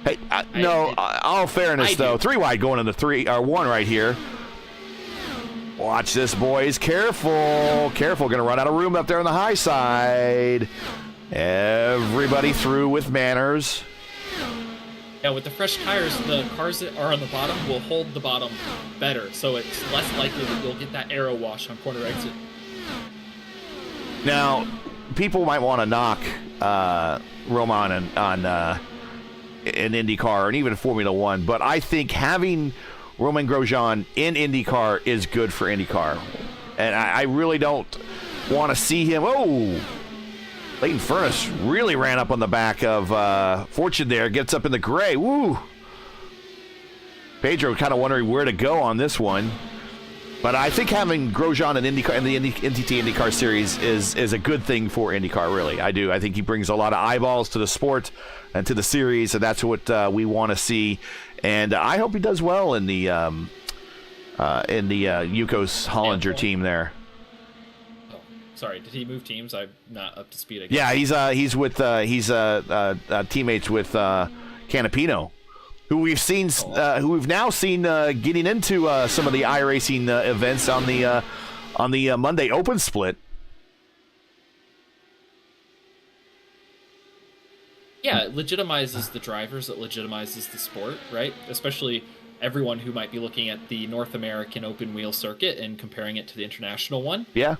Hey, all fairness though, 3 wide going into 1 right here. Watch this, boys. Careful. Going to run out of room up there on the high side. Everybody through with manners. Yeah, with the fresh tires, the cars that are on the bottom will hold the bottom better, so it's less likely that you'll get that aero wash on corner exit. Now, people might want to knock Roman in IndyCar and even Formula One. But I think having Romain Grosjean in IndyCar is good for IndyCar. And I really don't want to see him. Oh, Leighton Furnace really ran up on the back of Fortune there. Gets up in the gray. Woo. Pedro kind of wondering where to go on this one. But I think having Grosjean in IndyCar in the NTT IndyCar series is a good thing for IndyCar, really. I do. I think he brings a lot of eyeballs to the sport and to the series, and that's what we want to see. And I hope he does well in the Yukos Hollinger team there. Oh, sorry, did he move teams? I'm not up to speed again. Yeah, he's teammates with Canapino, who we've now seen getting into some of the iRacing events on the Monday Open split. Yeah, it legitimizes the drivers. It legitimizes the sport, right? Especially everyone who might be looking at the North American open wheel circuit and comparing it to the international one. Yeah.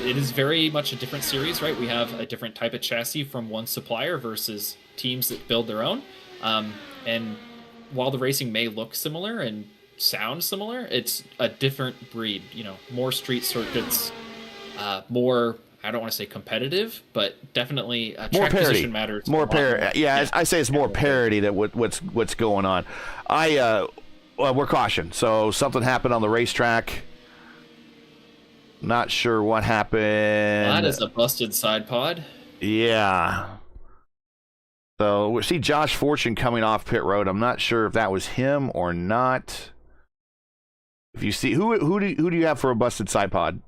It is very much a different series, right? We have a different type of chassis from one supplier versus teams that build their own. And while the racing may look similar and sound similar, it's a different breed, more street circuits, more, I don't want to say competitive, but definitely track position matters. More parity. Yeah, I say it's more parity that what's going on. We're cautioned. So something happened on the racetrack. Not sure what happened. That is a busted side pod. Yeah. So we see Josh Fortune coming off pit road. I'm not sure if that was him or not. If you see who do you have for a busted side pod?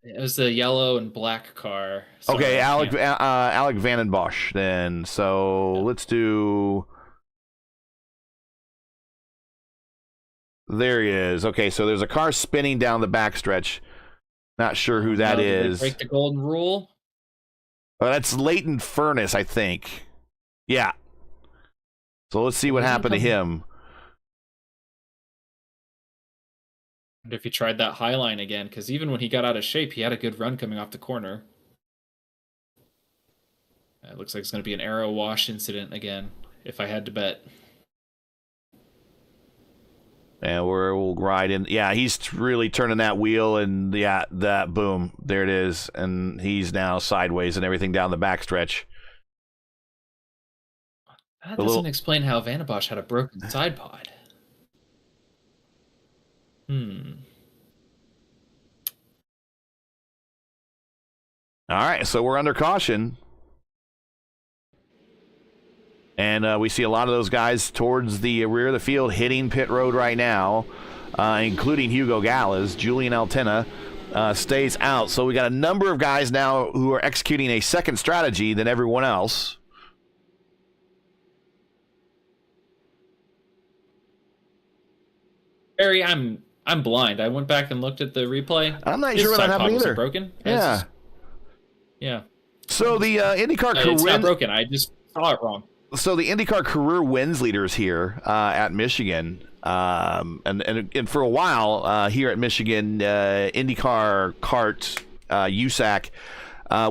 It was the yellow and black car. So okay, Alec Vandenbosch then. So let's do. There he is. Okay, so there's a car spinning down the backstretch. Not sure who that is. Break the golden rule. Oh, that's Leighton Furnace, I think. Yeah. So let's see what happened to him. I wonder if he tried that high line again, because even when he got out of shape, he had a good run coming off the corner. It looks like it's going to be an aero wash incident again, if I had to bet. And we'll ride in. Yeah, he's really turning that wheel, and yeah, that boom, there it is, and he's now sideways and everything down the backstretch. That doesn't explain how Vandenbosch had a broken side pod. All right, so we're under caution. And we see a lot of those guys towards the rear of the field hitting pit road right now, including Hugo Gallas. Julian Altena stays out. So we got a number of guys now who are executing a second strategy than everyone else. Barry, I'm blind. I went back and looked at the replay. I'm not sure what happened either. Broken? Yeah. Yeah. So the IndyCar career. It's not broken. I just saw it wrong. So the IndyCar career wins leaders here at Michigan, and for a while here at Michigan, IndyCar kart USAC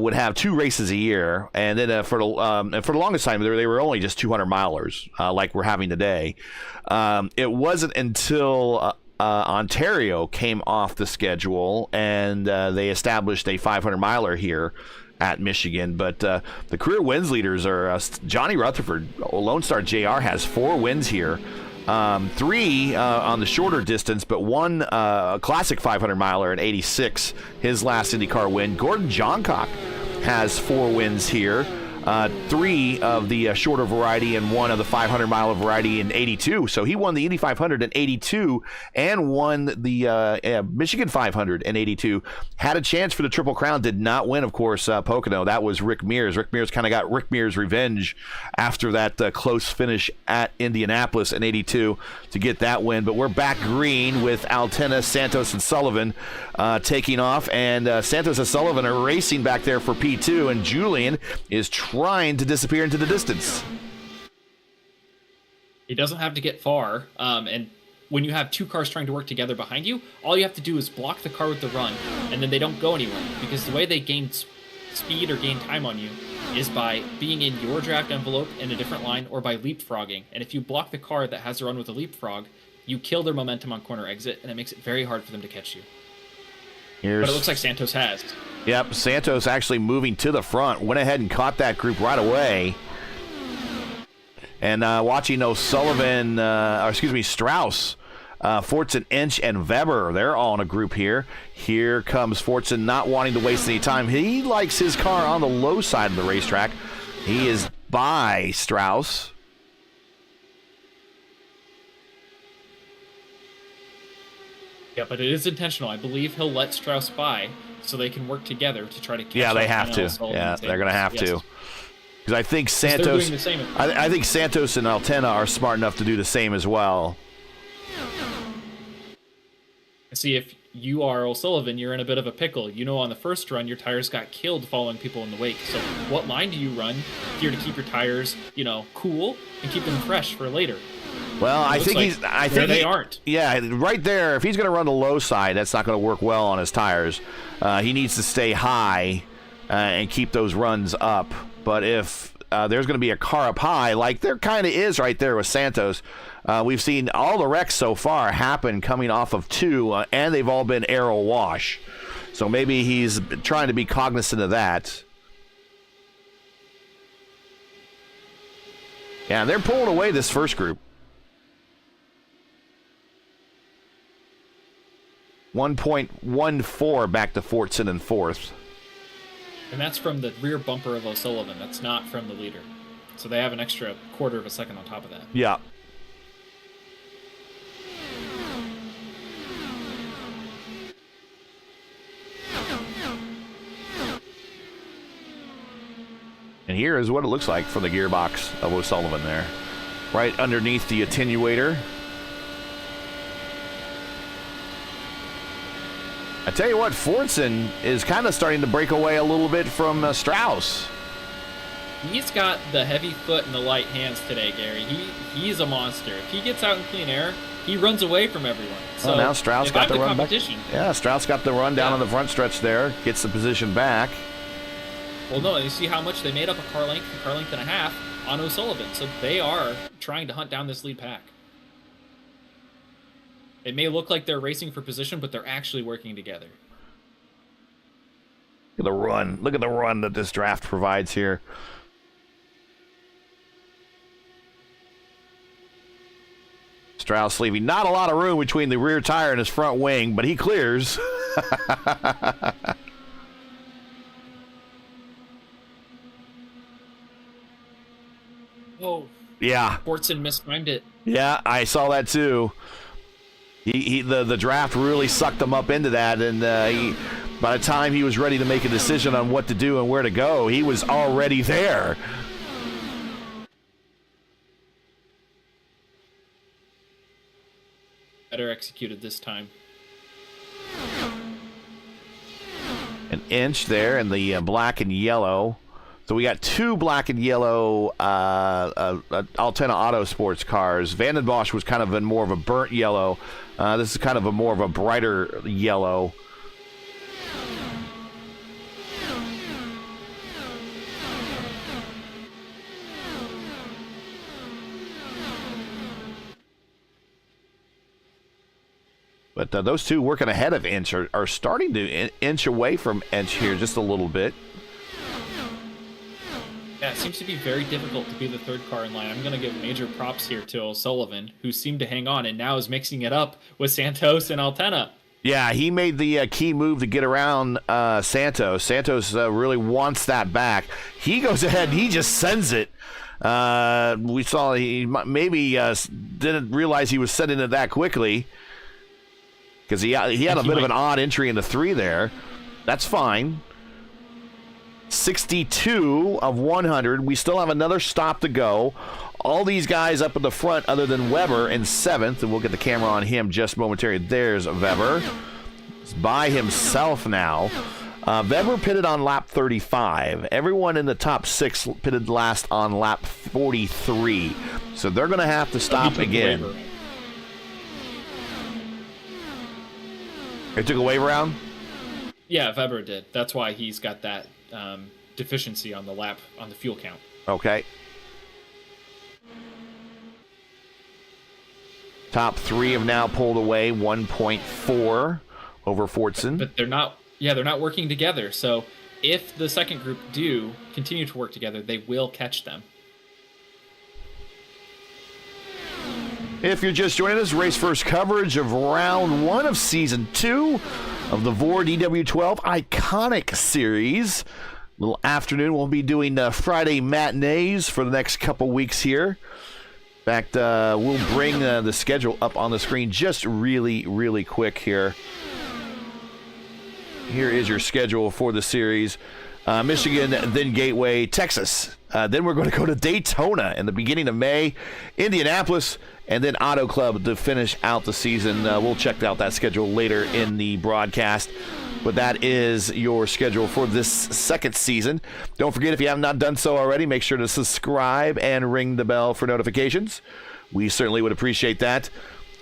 would have 2 races a year, and then for the longest time they were only just 200 milers like we're having today. It wasn't until Ontario came off the schedule and they established a 500 miler here at Michigan. But the career wins leaders are Johnny Rutherford. Lone Star JR has 4 wins here. 3 on the shorter distance, but 1 classic 500 miler at 86, his last IndyCar win. Gordon Johncock has 4 wins here. 3 of the shorter variety and 1 of the 500 mile variety in 82. So he won the Indy 500 in 82 and won the Michigan 500 in 82. Had a chance for the Triple Crown, did not win, of course, Pocono. That was Rick Mears. Rick Mears kind of got Rick Mears' revenge after that close finish at Indianapolis in 82 to get that win. But we're back green with Altena, Santos, and Sullivan taking off. And Santos and Sullivan are racing back there for P2, and Julian is trying to disappear into the distance. He doesn't have to get far, and when you have 2 cars trying to work together behind you, all you have to do is block the car with the run, and then they don't go anywhere, because the way they gain speed or gain time on you is by being in your draft envelope in a different line or by leapfrogging. And if you block the car that has to run with a leapfrog, you kill their momentum on corner exit, and it makes it very hard for them to catch you. But it looks like Santos has. Yep, Santos actually moving to the front, went ahead and caught that group right away. And watching O'Sullivan, Strauss, Fortson, Inch, and Weber, they're all in a group here. Here comes Fortson, not wanting to waste any time. He likes his car on the low side of the racetrack. He is by Strauss. Yeah, but it is intentional. I believe he'll let Strauss by so they can work together to try to catch Yeah, they have to. Yeah, they're going to have to. Because I think Santos, I think Santos and Altena are smart enough to do the same as well. See, if you are O'Sullivan, you're in a bit of a pickle. You know, on the first run, your tires got killed following people in the wake. So what line do you run here to keep your tires, cool and keep them fresh for later? Well, I think they aren't. Yeah, right there. If he's going to run the low side, that's not going to work well on his tires. He needs to stay high and keep those runs up. But if there's going to be a car up high, like there kind of is right there with Santos, we've seen all the wrecks so far happen coming off of 2, and they've all been aero wash. So maybe he's trying to be cognizant of that. Yeah, they're pulling away this first group. 1.14 back to Fortson in 4th. And that's from the rear bumper of O'Sullivan. That's not from the leader. So they have an extra quarter of a second on top of that. Yeah. And here is what it looks like from the gearbox of O'Sullivan there. Right underneath the attenuator. I tell you what, Fortson is kind of starting to break away a little bit from Strauss. He's got the heavy foot and the light hands today, Gary. He's a monster. If he gets out in clean air, he runs away from everyone. So now Strauss got the run back. Yeah, Strauss got the run down on the front stretch there, gets the position back. Well, no, you see how much they made up a car length and a half on O'Sullivan. So they are trying to hunt down this lead pack. It may look like they're racing for position, but they're actually working together. Look at the run. Look at the run that this draft provides here. Strauss leaving not a lot of room between the rear tire and his front wing, but he clears. Oh. Yeah. Fortson mistimed it. Yeah, I saw that too. The draft really sucked him up into that, and by the time he was ready to make a decision on what to do and where to go, he was already there. Better executed this time. An Inch there in the black and yellow. So we got 2 black and yellow Altena Auto Sports cars. Vanden Bosch was kind of in more of a burnt yellow. This is kind of more of a brighter yellow. But those two working ahead of Inch are starting to inch away from Inch here just a little bit. Yeah, it seems to be very difficult to be the third car in line. I'm going to give major props here to O'Sullivan, who seemed to hang on and now is mixing it up with Santos and Altena. Yeah, he made the key move to get around Santos. Santos really wants that back. He goes ahead and he just sends it. We saw he maybe didn't realize he was sending it that quickly because he had a bit of an odd entry into 3 there. That's fine. 62 of 100. We still have another stop to go. All these guys up in the front other than Weber in 7th, and we'll get the camera on him just momentarily. There's Weber. He's by himself now. Weber pitted on lap 35. Everyone in the top 6 pitted last on lap 43. So they're going to have to stop again. They took a wave around? Yeah, Weber did. That's why he's got that deficiency on the fuel count. Okay. Top three have now pulled away 1.4 over Fortson. But they're not working together. So if the second group do continue to work together, they will catch them. If you're just joining us, race first coverage of round 1 of season 2 of the VOR DW12 Iconic Series. Little afternoon, we'll be doing Friday matinees for the next couple weeks here. In fact, we'll bring the schedule up on the screen just really, really quick here. Here is your schedule for the series. Michigan, then Gateway, Texas. Then we're going to go to Daytona in the beginning of May, Indianapolis, and then Auto Club to finish out the season. We'll check out that schedule later in the broadcast. But that is your schedule for this second season. Don't forget, if you have not done so already, make sure to subscribe and ring the bell for notifications. We certainly would appreciate that.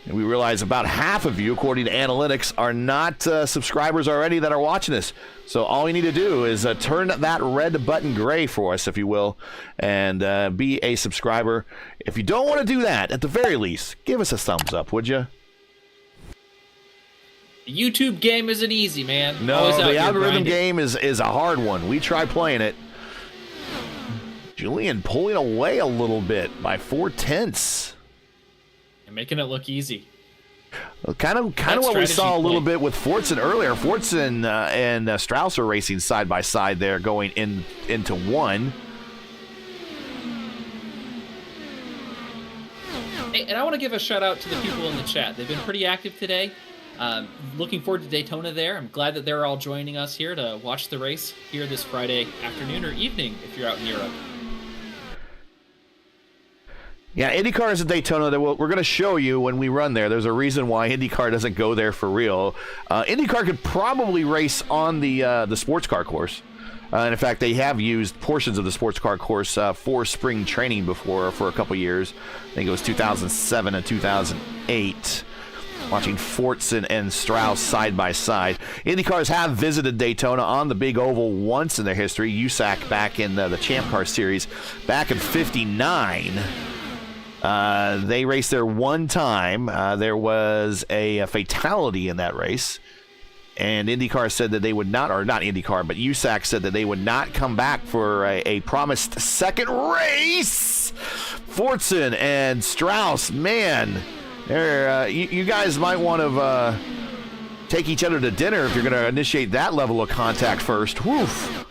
And we realize about half of you, according to analytics, are not subscribers already that are watching this. So all you need to do is turn that red button gray for us, if you will, and be a subscriber. If you don't want to do that, at the very least, give us a thumbs up, would you? The YouTube game isn't easy, man. No, the algorithm game is a hard one. We tried playing it. Julian pulling away a little bit by 4/10. And making it look easy. Well, kind of what we saw a little bit with Fortson earlier. Fortson and Strauss are racing side by side there, going into one. Hey, and I want to give a shout out to the people in the chat. They've been pretty active today. Looking forward to Daytona there. I'm glad that they're all joining us here to watch the race here this Friday afternoon or evening if you're out in Europe. Yeah, IndyCar is at Daytona. That we're going to show you when we run there. There's a reason why IndyCar doesn't go there for real. IndyCar could probably race on the sports car course. And in fact, they have used portions of the sports car course for spring training before for a couple years. I think it was 2007 and 2008. Watching Fortson and Strauss side by side. IndyCars have visited Daytona on the big oval once in their history. USAC back in the Champ Car Series back in '59. They raced there one time. There was a fatality in that race. And IndyCar said that they would not, or not IndyCar, but USAC said that they would not come back for a promised second race. Fortson and Strauss, man. You guys might want to take each other to dinner if you're going to initiate that level of contact first. Woof.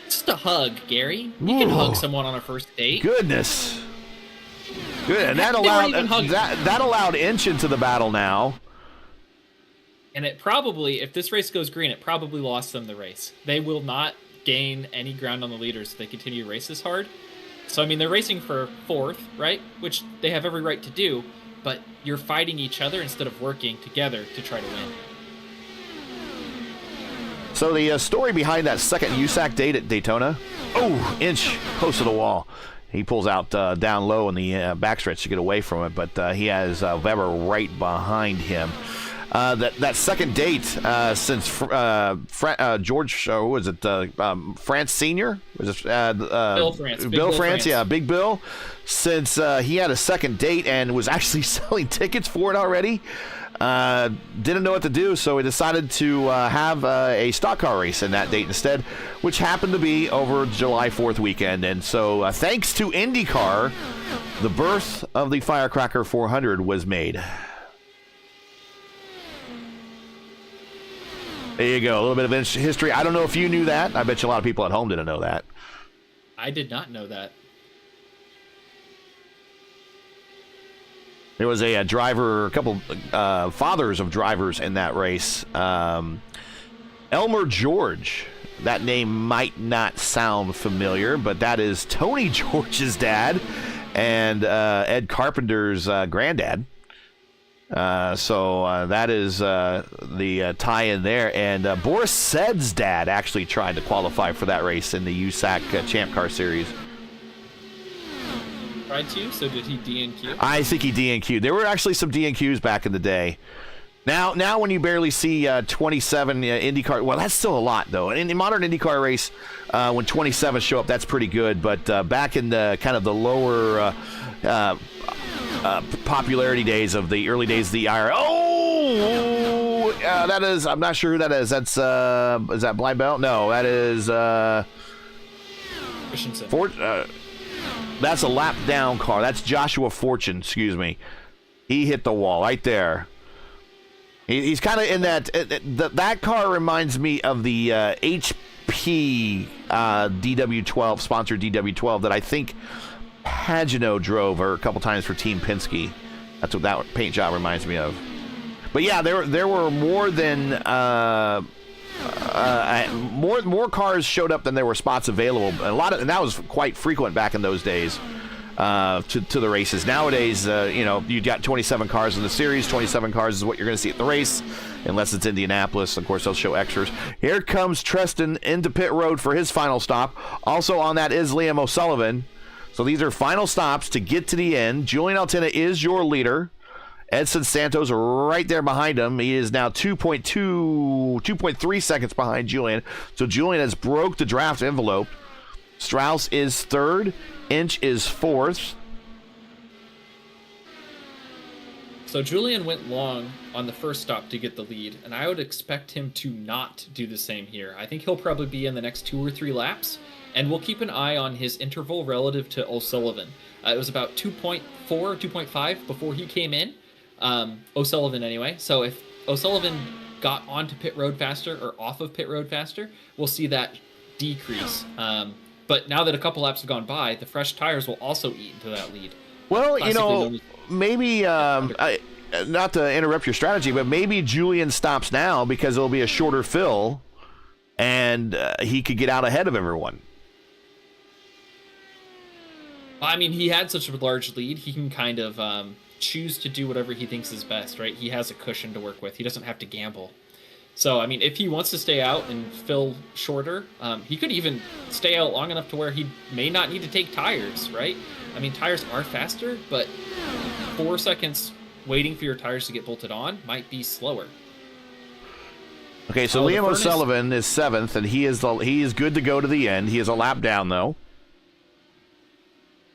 Just a hug, Gary. You can hug someone on a first date. Goodness. Good, and that allowed Inch into the battle now. And it probably, if this race goes green, it probably lost them the race. They will not gain any ground on the leaders if they continue to race this hard. So, I mean, they're racing for fourth, right? Which they have every right to do. But you're fighting each other instead of working together to try to win. So the story behind that second USAC date at Daytona, Inch close to the wall. He pulls out down low in the backstretch to get away from it, but he has Weber right behind him. That second date since George, was it France Senior? Was it Bill France? Bill France, yeah, Big Bill. Since he had a second date and was actually selling tickets for it already, didn't know what to do, so he decided to have a stock car race in that date instead, which happened to be over July 4th weekend. And so, thanks to IndyCar, the birth of the Firecracker 400 was made. There you go, a little bit of history. I don't know if you knew that. I bet you a lot of people at home didn't know that. I did not know that. There was a driver, a couple fathers of drivers in that race. Elmer George. That name might not sound familiar, but that is Tony George's dad and Ed Carpenter's granddad. So that is the tie-in there. And Boris Said's dad actually tried to qualify for that race in the USAC Champ Car Series. Tried to? So did he DNQ? I think he DNQ'd. There were actually some DNQs back in the day. Now when you barely see 27 IndyCar, well, that's still a lot, though. In the modern IndyCar race, when 27 show up, that's pretty good. But back in the kind of the lower popularity days of the early days of the IRA. That is, I'm not sure who that is. That's, is that Blind Belt? No, that is, that's a lap down car. That's Joshua Fortune, excuse me. He hit the wall right there. He's kind of in that, that car reminds me of the HP DW12, sponsored DW12 that I think Pagano drove a couple times for Team Penske. That's what that paint job reminds me of. But yeah, there were more than more cars showed up than there were spots available. And that was quite frequent back in those days to the races. Nowadays, you got 27 cars in the series. 27 cars is what you're going to see at the race, unless it's Indianapolis. Of course, they'll show extras. Here comes Treston into pit road for his final stop. Also on that is Liam O'Sullivan. So these are final stops to get to the end. Julian Altina is your leader. Edson Santos right there behind him. He is now 2.3 seconds behind Julian. So Julian has broke the draft envelope. Strauss is third. Inch is fourth. So Julian went long on the first stop to get the lead, and I would expect him to not do the same here. I think he'll probably be in the next 2 or 3 laps, and we'll keep an eye on his interval relative to O'Sullivan. It was about 2.4, 2.5 before he came in. O'Sullivan anyway. So if O'Sullivan got onto pit road faster or off of pit road faster, we'll see that decrease. But now that a couple laps have gone by, the fresh tires will also eat into that lead. Well, maybe, not to interrupt your strategy, but maybe Julian stops now because it'll be a shorter fill and he could get out ahead of everyone. I mean, he had such a large lead, he can kind of choose to do whatever he thinks is best, right? He has a cushion to work with. He doesn't have to gamble. So, I mean, if he wants to stay out and fill shorter, he could even stay out long enough to where he may not need to take tires, right? I mean, tires are faster, but 4 seconds waiting for your tires to get bolted on might be slower. Okay, so Liam O'Sullivan is 7th, and he is good to go to the end. He is a lap down, though.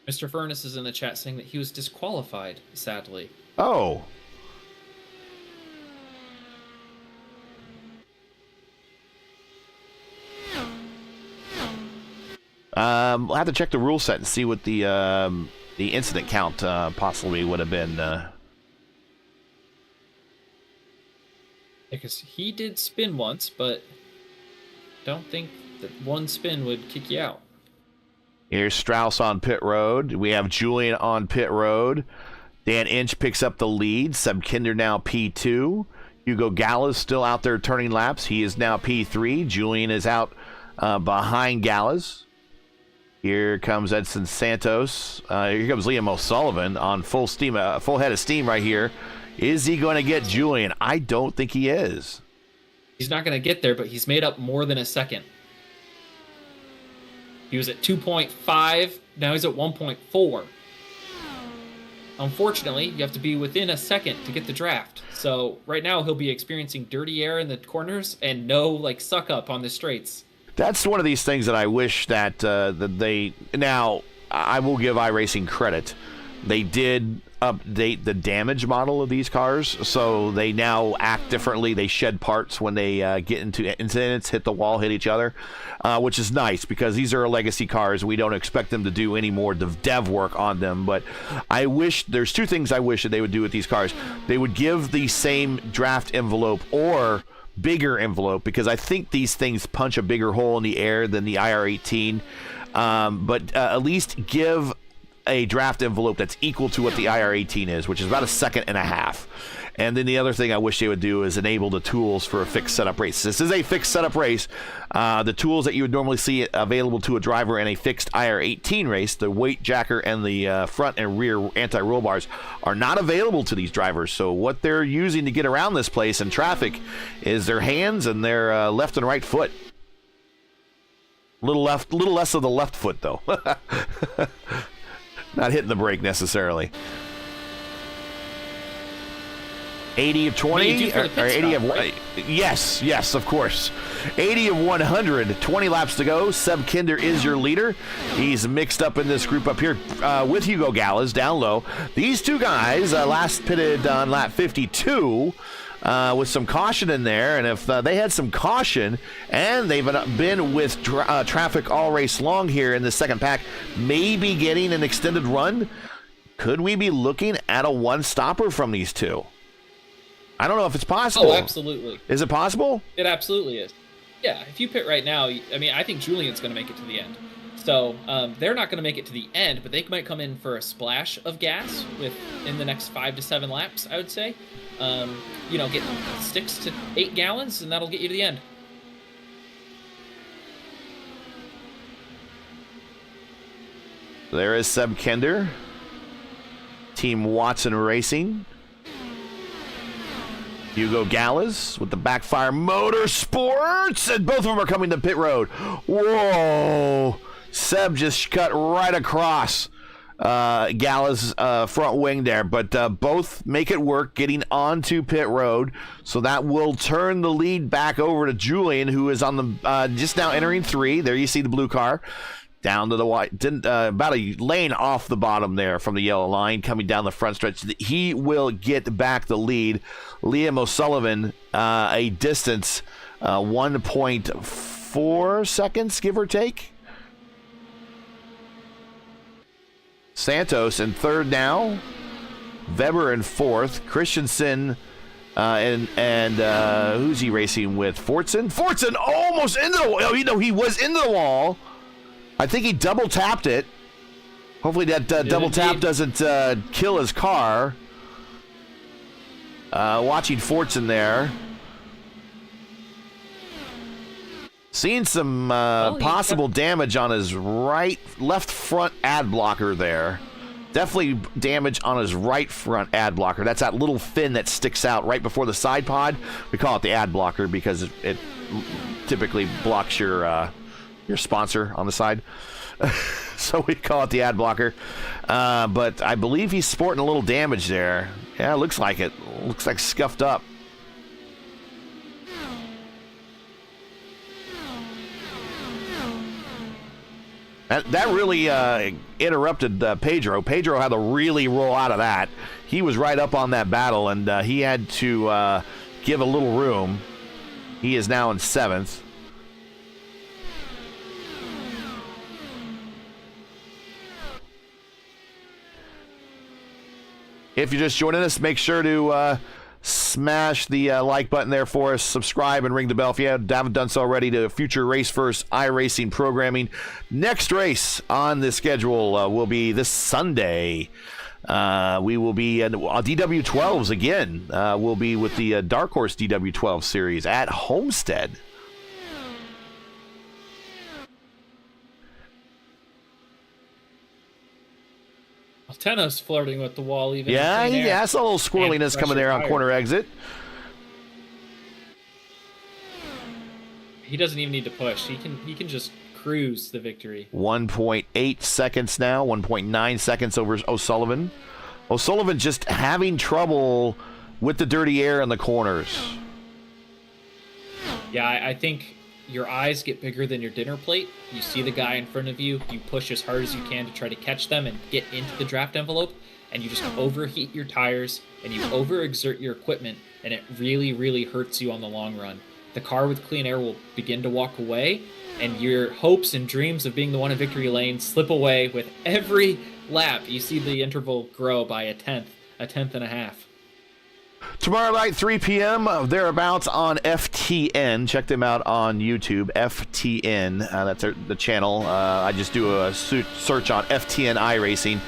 Mr. Furness is in the chat saying that he was disqualified, sadly. Oh. We'll have to check the rule set and see what the incident count possibly would have been. Because he did spin once, but don't think that one spin would kick you out. Here's Strauss on pit road. We have Julian on pit road. Dan Inch picks up the lead. Seb Kinder now P2. Hugo Gallas still out there turning laps. He is now P3. Julian is out behind Gallas. Here comes Edson Santos. Here comes Liam O'Sullivan on full steam, full head of steam right here. Is he going to get Julian? I don't think he is. He's not going to get there, but he's made up more than a second. He was at 2.5. Now he's at 1.4. Unfortunately, you have to be within a second to get the draft. So right now he'll be experiencing dirty air in the corners and no suck up on the straights. That's one of these things that I wish that they... Now, I will give iRacing credit. They did update the damage model of these cars, so they now act differently. They shed parts when they get into incidents, hit the wall, hit each other, which is nice because these are legacy cars. We don't expect them to do any more dev work on them, but I wish... There's 2 things I wish that they would do with these cars. They would give the same draft envelope or bigger envelope, because I think these things punch a bigger hole in the air than the IR18, but at least give a draft envelope that's equal to what the IR18 is, which is about 1.5 seconds. And then the other thing I wish they would do is enable the tools for a fixed setup race. This is a fixed setup race. The tools that you would normally see available to a driver in a fixed IR18 race, the weight jacker and the front and rear anti-roll bars, are not available to these drivers. So what they're using to get around this place in traffic is their hands and their left and right foot. Little less of the left foot, though. Not hitting the brake necessarily. 80 of 20 or 80 of right? Yes, of course. 80 of 100, 20 laps to go. Seb Kinder is your leader. He's mixed up in this group up here with Hugo Gallas down low. These two guys last pitted on lap 52 with some caution in there, and if they had some caution and they've been with traffic all race long here in the second pack, maybe getting an extended run, could we be looking at a one-stopper from these two? I don't know if it's possible. Oh, absolutely. Is it possible? It absolutely is. Yeah, if you pit right now, I mean, I think Julian's going to make it to the end. So they're not going to make it to the end, but they might come in for a splash of gas in the next 5 to 7 laps, I would say. Get 6 to 8 gallons, and that'll get you to the end. There is Seb Kinder, Team Watson Racing. Hugo Gallas with the Backfire Motorsports, and both of them are coming to pit road. Whoa! Seb just cut right across Gallas' front wing there, but both make it work getting onto pit road, so that will turn the lead back over to Julian, who is on the just now entering 3. There you see the blue car. Down to the white, about a lane off the bottom there from the yellow line, coming down the front stretch. He will get back the lead. Liam O'Sullivan, a distance 1.4 seconds, give or take. Santos in third now. Weber in fourth. Christensen and who's he racing with? Fortson? Fortson almost into the wall. Oh, he was into the wall. I think he double tapped it. Hopefully that double tap doesn't kill his car. Watching Fortson there. Seeing some possible damage on his left front ad blocker there. Definitely damage on his right front ad blocker. That's that little fin that sticks out right before the side pod. We call it the ad blocker because it typically blocks your sponsor on the side. So we call it the ad blocker. But I believe he's sporting a little damage there. Yeah, it looks like it. Looks like scuffed up. That really interrupted Pedro. Pedro had to really roll out of that. He was right up on that battle, and he had to give a little room. He is now in 7th. If you're just joining us, make sure to smash the like button there for us. Subscribe and ring the bell if you haven't done so already to future Race First iRacing programming. Next race on the schedule will be this Sunday. We will be in DW12s again. We'll be with the Dark Horse DW12 series at Homestead. Tennis flirting with the wall even. Yeah, I saw a little squirreliness coming there on corner exit. He doesn't even need to push. He can just cruise the victory. 1.8 seconds now, 1.9 seconds over O'Sullivan. O'Sullivan just having trouble with the dirty air in the corners. Yeah, I think your eyes get bigger than your dinner plate. You see the guy in front of you, you push as hard as you can to try to catch them and get into the draft envelope, and you just overheat your tires and you overexert your equipment, and it really, really hurts you on the long run. The car with clean air will begin to walk away, and your hopes and dreams of being the one in victory lane slip away with every lap. You see the interval grow by a tenth and a half. Tomorrow night, 3 p.m., thereabouts on FTN. Check them out on YouTube, FTN. That's the channel. I just do a search on FTN iRacing.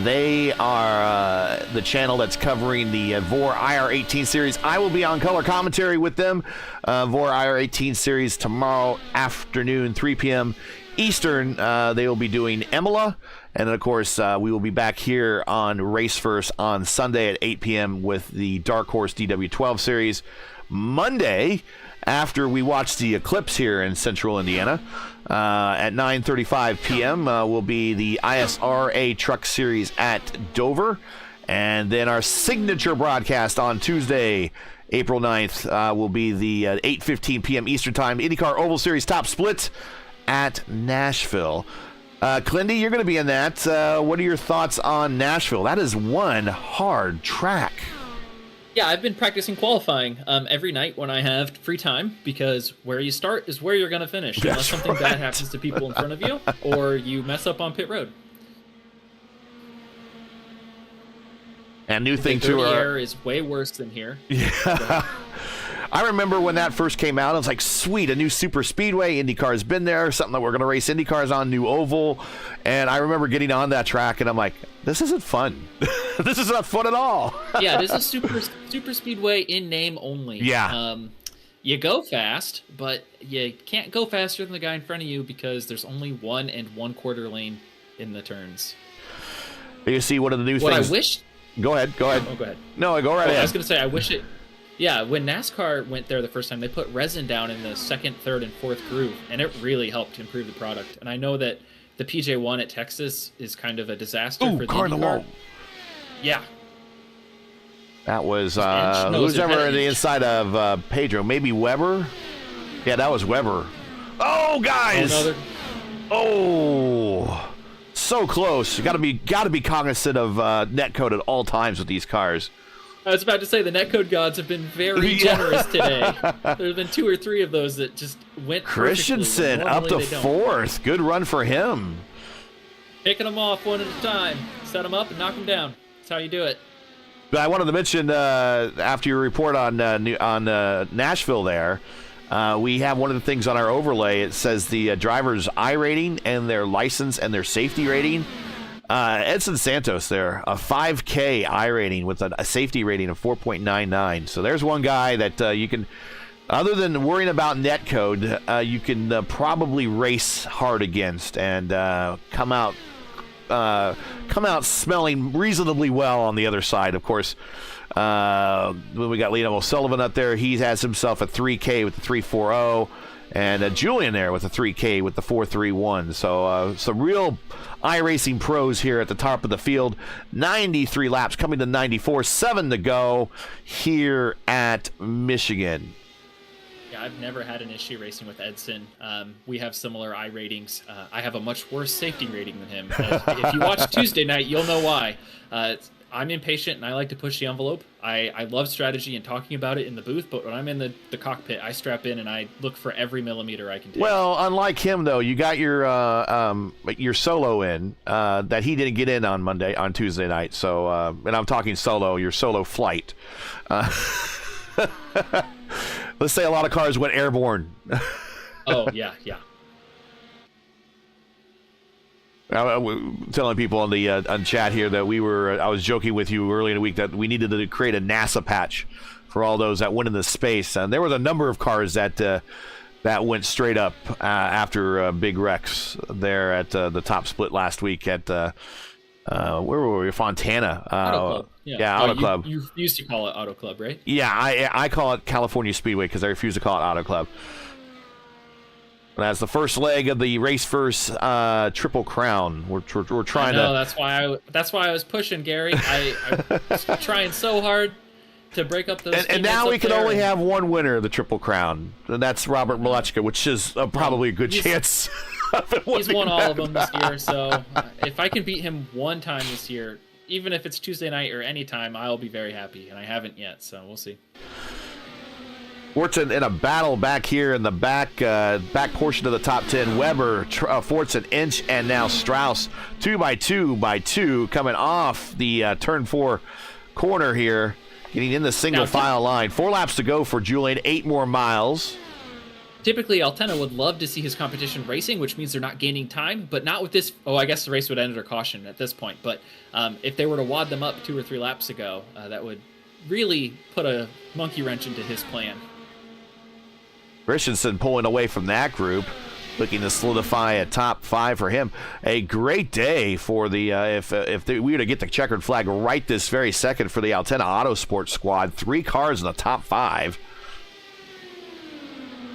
They are the channel that's covering the VOR IR18 series. I will be on color commentary with them. VOR IR18 series tomorrow afternoon, 3 p.m. Eastern. They will be doing Imola. And then, of course, we will be back here on Race First on Sunday at 8 p.m. with the Dark Horse DW12 series. Monday, after we watch the eclipse here in central Indiana, at 9:35 p.m. Will be the ISRA Truck Series at Dover. And then our signature broadcast on Tuesday, April 9th, will be the 8:15 p.m. Eastern Time IndyCar Oval Series Top Split at Nashville. Clindy, you're going to be in that. What are your thoughts on Nashville? That is one hard track. Yeah, I've been practicing qualifying every night when I have free time, because where you start is where you're going to finish, unless something bad happens to people in front of you or you mess up on pit road. And new thing the too, air is way worse than here. Yeah. I remember when that first came out, I was like, sweet, a new super speedway. IndyCar's been there, something that we're going to race IndyCars on, new oval. And I remember getting on that track, and I'm like, this isn't fun. This is not fun at all. Yeah, this is super speedway in name only. Yeah. You go fast, but you can't go faster than the guy in front of you because there's only 1 1/4 lane in the turns. You see one of the new what things. I wish... Go ahead. Oh, go ahead. No, go right ahead. I was going to say, I wish it... Yeah, when NASCAR went there the first time, they put resin down in the second, third, and fourth groove, and it really helped improve the product. And I know that the PJ1 at Texas is kind of a disaster for the IndyCar. Yeah. That was who's ever in the inside of Pedro? Maybe Weber? Yeah, that was Weber. Oh, guys! Oh, so close. You got to be cognizant of netcode at all times with these cars. I was about to say, the netcode gods have been very generous today. There's been 2 or 3 of those that just went Christensen up to 4th. Good run for him. Picking them off one at a time. Set them up and knock them down. That's how you do it. But I wanted to mention, after your report on Nashville there, we have one of the things on our overlay. It says the driver's I rating and their license and their safety rating. Edson Santos there, a 5K I rating with a safety rating of 4.99. So there's one guy that you can, other than worrying about netcode, you can probably race hard against and come out smelling reasonably well on the other side. Of course, when we got Liam O'Sullivan up there, he has himself a 3K with the 340. And Julian there with a 3K with the 431. So some real iRacing pros here at the top of the field. 93 laps coming to 94. 7 to go here at Michigan. Yeah, I've never had an issue racing with Edson. We have similar I ratings. I have a much worse safety rating than him. If you watch Tuesday night, you'll know why. I'm impatient and I like to push the envelope. I love strategy and talking about it in the booth, but when I'm in the cockpit, I strap in and I look for every millimeter I can take. Well, unlike him though, you got your solo in that he didn't get in on Tuesday night. So, and I'm talking solo, your solo flight. Let's say a lot of cars went airborne. Oh yeah. Telling people on the on chat here that I was joking with you earlier in the week that we needed to create a NASA patch for all those that went into space, and there was a number of cars that went straight up after big wrecks there at the top split last week at where were we? Fontana. Auto Club. Yeah, Auto Club. You used to call it Auto Club, right? Yeah, I call it California Speedway because I refuse to call it Auto Club. That's the first leg of the race first Triple Crown. We're trying to. That's why I was pushing, Gary. I was trying so hard to break up those. And now we can only have one winner of the Triple Crown, and that's Robert Malechka, which is probably a good chance. He's won all of them this year, so if I can beat him one time this year, even if it's Tuesday night or any time, I'll be very happy. And I haven't yet, so we'll see. Fortson in a battle back here in the back portion of the top 10. Weber, Fortson, Inch, and now Strauss 2 by 2 by 2 coming off the turn 4 corner here, getting in the single file line. 4 laps to go for Julian, 8 more miles. Typically, Altena would love to see his competition racing, which means they're not gaining time, but not with this. Oh, I guess the race would end under caution at this point. But if they were to wad them up 2 or 3 laps ago, that would really put a monkey wrench into his plan. Christensen pulling away from that group, looking to solidify a top 5 for him. A great day for the if we were to get the checkered flag right this very second for the Altena Autosport squad. 3 cars in the top 5.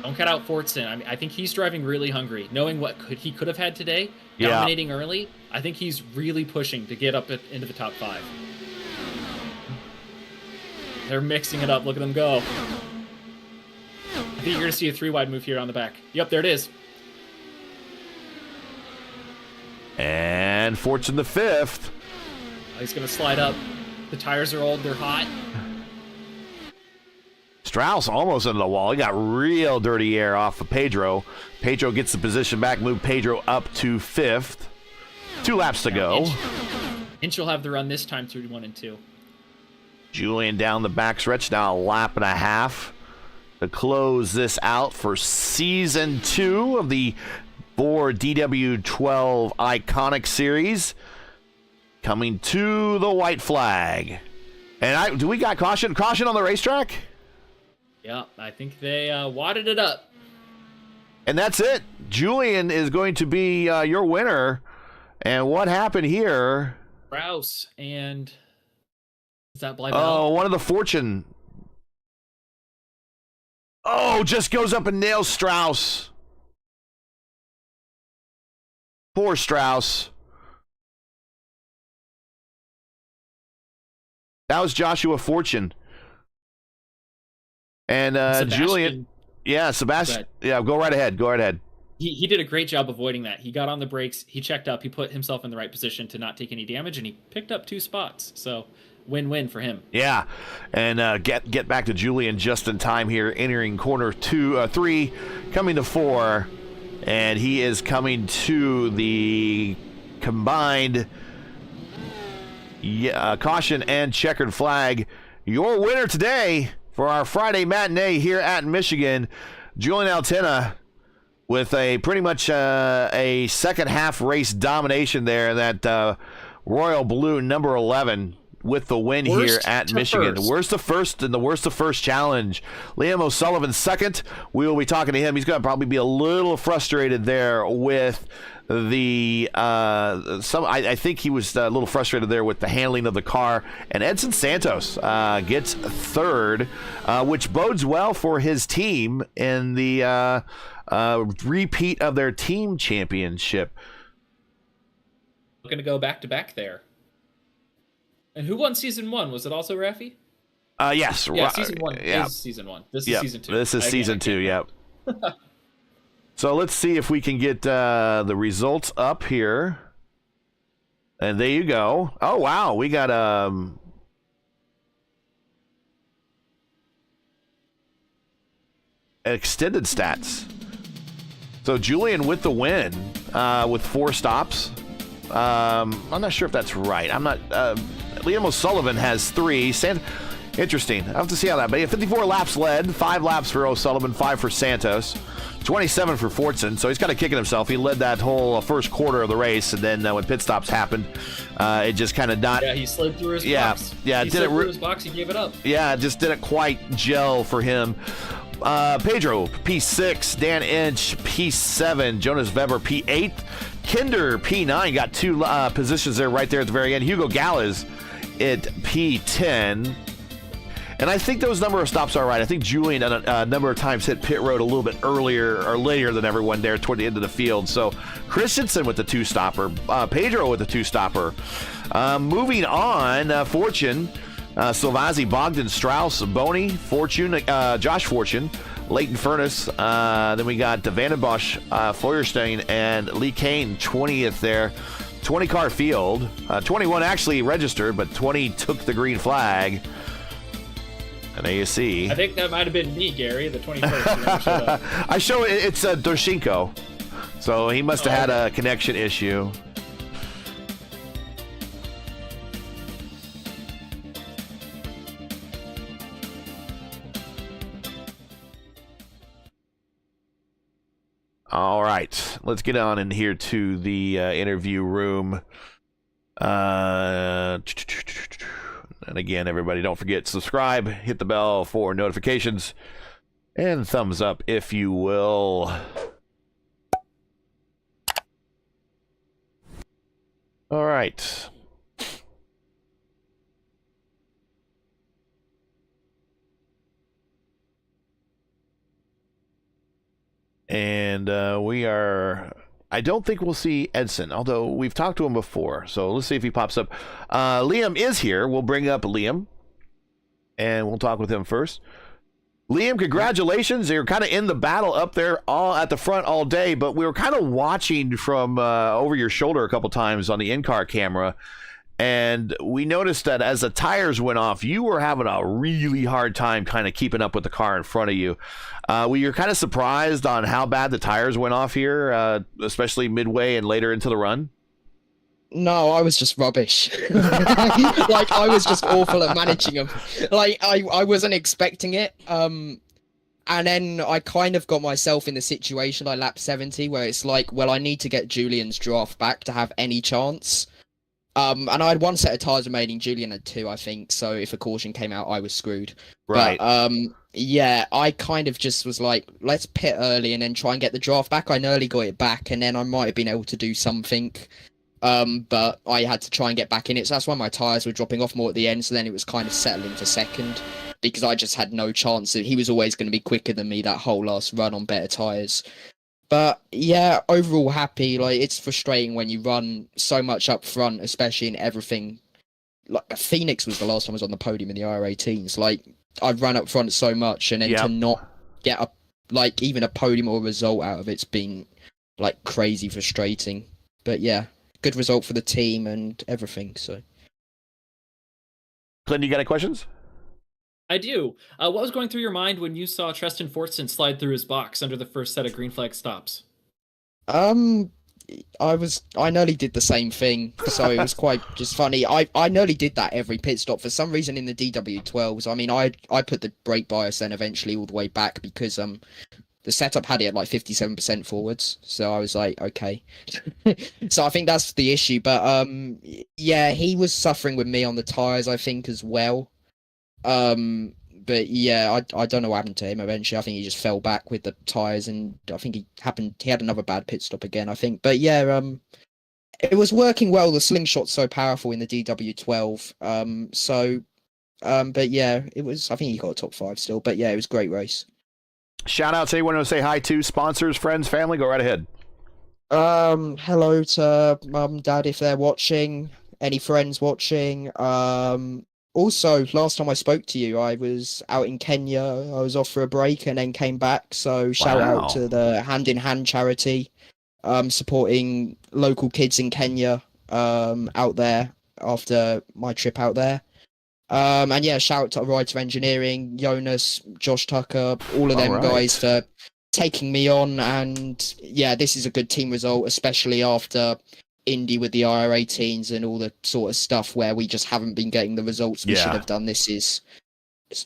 Don't cut out Fortson. I think he's driving really hungry, knowing what he could have had today, dominating early. I think he's really pushing to get up into the top 5. They're mixing it up. Look at them go. I think you're going to see a 3-wide move here on the back. Yep, there it is. And Fortune the 5th. He's going to slide up. The tires are old. They're hot. Strauss almost into the wall. He got real dirty air off of Pedro. Pedro gets the position back, move Pedro up to 5th. 2 laps to go. Inch will have the run this time through 1 and 2. Julian down the back stretch, now a lap and a half to close this out for Season 2 of the VOR DW12 Iconic Series. Coming to the white flag. And do we got caution? Caution on the racetrack? Yeah, I think they wadded it up. And that's it. Julian is going to be your winner. And what happened here? Rouse and is that Blythe? Oh, one of the Fortune. Oh, just goes up and nails Strauss. Poor Strauss. That was Joshua Fortune. And Julian. Yeah, Sebastian. Yeah, go right ahead. Go right ahead. He did a great job avoiding that. He got on the brakes. He checked up. He put himself in the right position to not take any damage, and he picked up 2 spots. So win-win for him. Yeah, and get back to Julian just in time here, entering corner 3, coming to 4, and he is coming to the combined caution and checkered flag. Your winner today for our Friday matinee here at Michigan, Julian Altena, with a pretty much a second half race domination there. That Royal Blue number 11 with the win here at Michigan. The worst of first and the worst of first challenge. Liam O'Sullivan second. We will be talking to him. He's going to probably be a little frustrated there with the I think he was a little frustrated there with the handling of the car. And Edson Santos gets third, which bodes well for his team in the repeat of their team championship. We're going to go back to back there. And who won season 1? Was it also Raffi? Yes. Yeah, season 1 is season 1. This is season 2. This is season 2, yep. So let's see if we can get the results up here. And there you go. Oh, wow. We got extended stats. So Julian with the win with 4 stops. I'm not sure if that's right. I'm not. Liam O'Sullivan has 3. Interesting. I have to see how that. But yeah, 54 laps led, 5 laps for O'Sullivan, 5 for Santos, 27 for Fortson. So he's kind of kicking himself. He led that whole first quarter of the race, and then when pit stops happened, it just kind of not. Yeah, he slid through his box. Yeah, he slid through his box. He gave it up. Yeah, it just didn't quite gel for him. Pedro P6, Dan Inch P7, Jonas Weber P8, Kinder P9 got 2 positions there right there at the very end. Hugo Gallas at P10. And I think those number of stops are right. I think Julian a number of times hit pit road a little bit earlier or later than everyone there toward the end of the field. So Christensen with the 2-stopper, Pedro with the 2-stopper. Moving on, Fortune, Silvazzi, Bogdan, Strauss, Boney, Fortune, Josh Fortune, Leighton Furness. Then we got Van den Bosch, Feuerstein, and Lee Kane 20th there. 20-car field. 21 actually registered, but 20 took the green flag. And there you see. I think that might have been me, Gary, the 21st. I show it's Dorshinko. So he must have had a connection issue. All right, let's get on in here to the interview room. And again, everybody, don't forget to subscribe, hit the bell for notifications, and thumbs up if you will. All right. And we are... I don't think we'll see Edson, although we've talked to him before. So let's see if he pops up. Liam is here. We'll bring up Liam. and we'll talk with him first. Liam, congratulations. You're kind of in the battle up there all at the front all day, but we were kind of watching from over your shoulder a couple times on the in-car camera, and we noticed that as the tires went off, you were having a really hard time kind of keeping up with the car in front of you. Were you kind of surprised on how bad the tires went off here, especially midway and later into the run? No, I was just rubbish. Like, I was just awful at managing them. Like, I wasn't expecting it. And then I kind of got myself in the situation like lap 70 where it's like, well, I need to get Julian's draft back to have any chance. And I had one set of tires remaining. Julian had two, I think. So if a caution came out, I was screwed. Right. But, yeah, I kind of just was like, let's pit early and then try and get the draft back. I nearly got it back, and then I might have been able to do something. But I had to try and get back in it. So that's why my tyres were dropping off more at the end. So then it was kind of settling for second because I just had no chance. He was always going to be quicker than me that whole last run on better tyres. But yeah, overall happy. Like, it's frustrating when you run so much up front, especially in everything. Like, Phoenix was the last time I was on the podium in the IR18s. Like, I've run up front so much, and then to not get even a podium or a result out of it's been like crazy frustrating. But yeah, good result for the team and everything. So, Clinton, you got any questions? I do. What was going through your mind when you saw Tristan Fortson slide through his box under the first set of green flag stops? I nearly did the same thing, so it was quite just funny. I nearly did that every pit stop. For some reason in the DW12s, I mean, I put the brake bias then eventually all the way back because the setup had it at like 57% forwards, so I was like, okay. So I think that's the issue, but yeah, he was suffering with me on the tires, I think, as well. But yeah, I don't know what happened to him eventually. I think he just fell back with the tires, and I think he had another bad pit stop again, I think. But yeah, it was working well. The slingshot's so powerful in the DW12. But yeah, it was, I think he got a top 5 still, but yeah, it was a great race. Shout out to anyone who say hi to, sponsors, friends, family, go right ahead. Hello to mum, dad if they're watching, any friends watching. Also, last time I spoke to you, I was out in Kenya. I was off for a break and then came back. So shout out to the Hand in Hand charity, supporting local kids in Kenya, out there after my trip out there. And yeah, shout out to Writer Engineering, Jonas, Josh Tucker, all of them guys for taking me on. And yeah, this is a good team result, especially after Indy with the IR18s and all the sort of stuff where we just haven't been getting the results we should have done. This is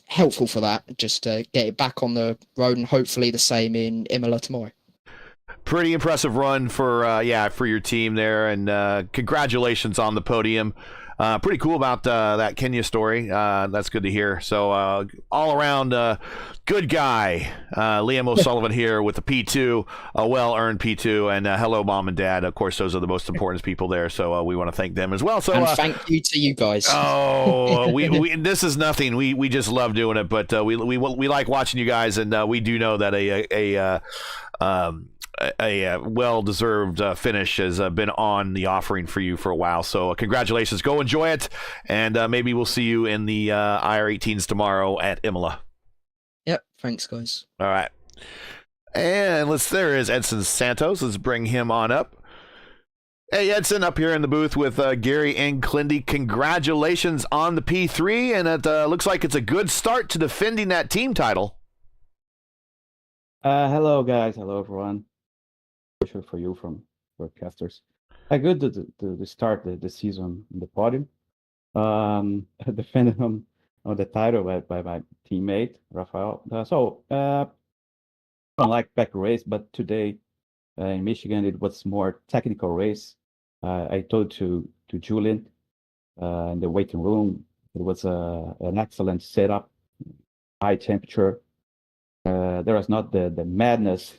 helpful for that, just to get it back on the road, and hopefully the same in Imola tomorrow. Pretty impressive run for your team there, and congratulations on the podium. Pretty cool about that Kenya story. That's good to hear. So all around good guy, Liam O'Sullivan here with the P2, a well-earned P2, and hello, mom and dad. Of course, those are the most important people there, so we want to thank them as well. So and thank you to you guys. Oh, we this is nothing. We just love doing it, but we like watching you guys, and we do know that a well-deserved finish has been on the offering for you for a while. So congratulations. Go enjoy it, and maybe we'll see you in the IR18s tomorrow at Imola. Yep. Thanks, guys. All right. And there is Edson Santos. Let's bring him on up. Hey, Edson, up here in the booth with Gary and Clindy. Congratulations on the P3, and it looks like it's a good start to defending that team title. Hello, guys. Hello, everyone. Special for you from broadcasters. Good to start the season in the podium. Defending on the title by my teammate Rafael. Unlike back race, but today in Michigan it was more technical race. I told to Julian in the waiting room, it was an excellent setup, high temperature. There was not the madness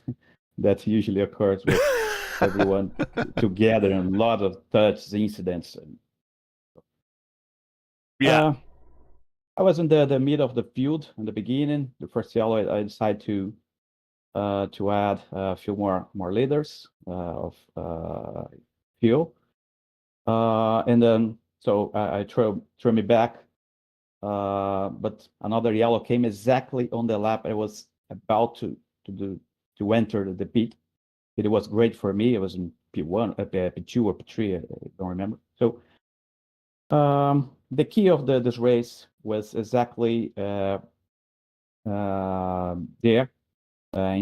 that usually occurs with everyone together, and a lot of touch incidents. Yeah. I was in the middle of the field in the beginning. The first yellow, I decided to add a few more leaders of fuel, and then so I threw me back but another yellow came exactly on the lap I was about to enter the pit. It was great for me. It was in P1, P2 or P3, I don't remember. So the key of this race was exactly there in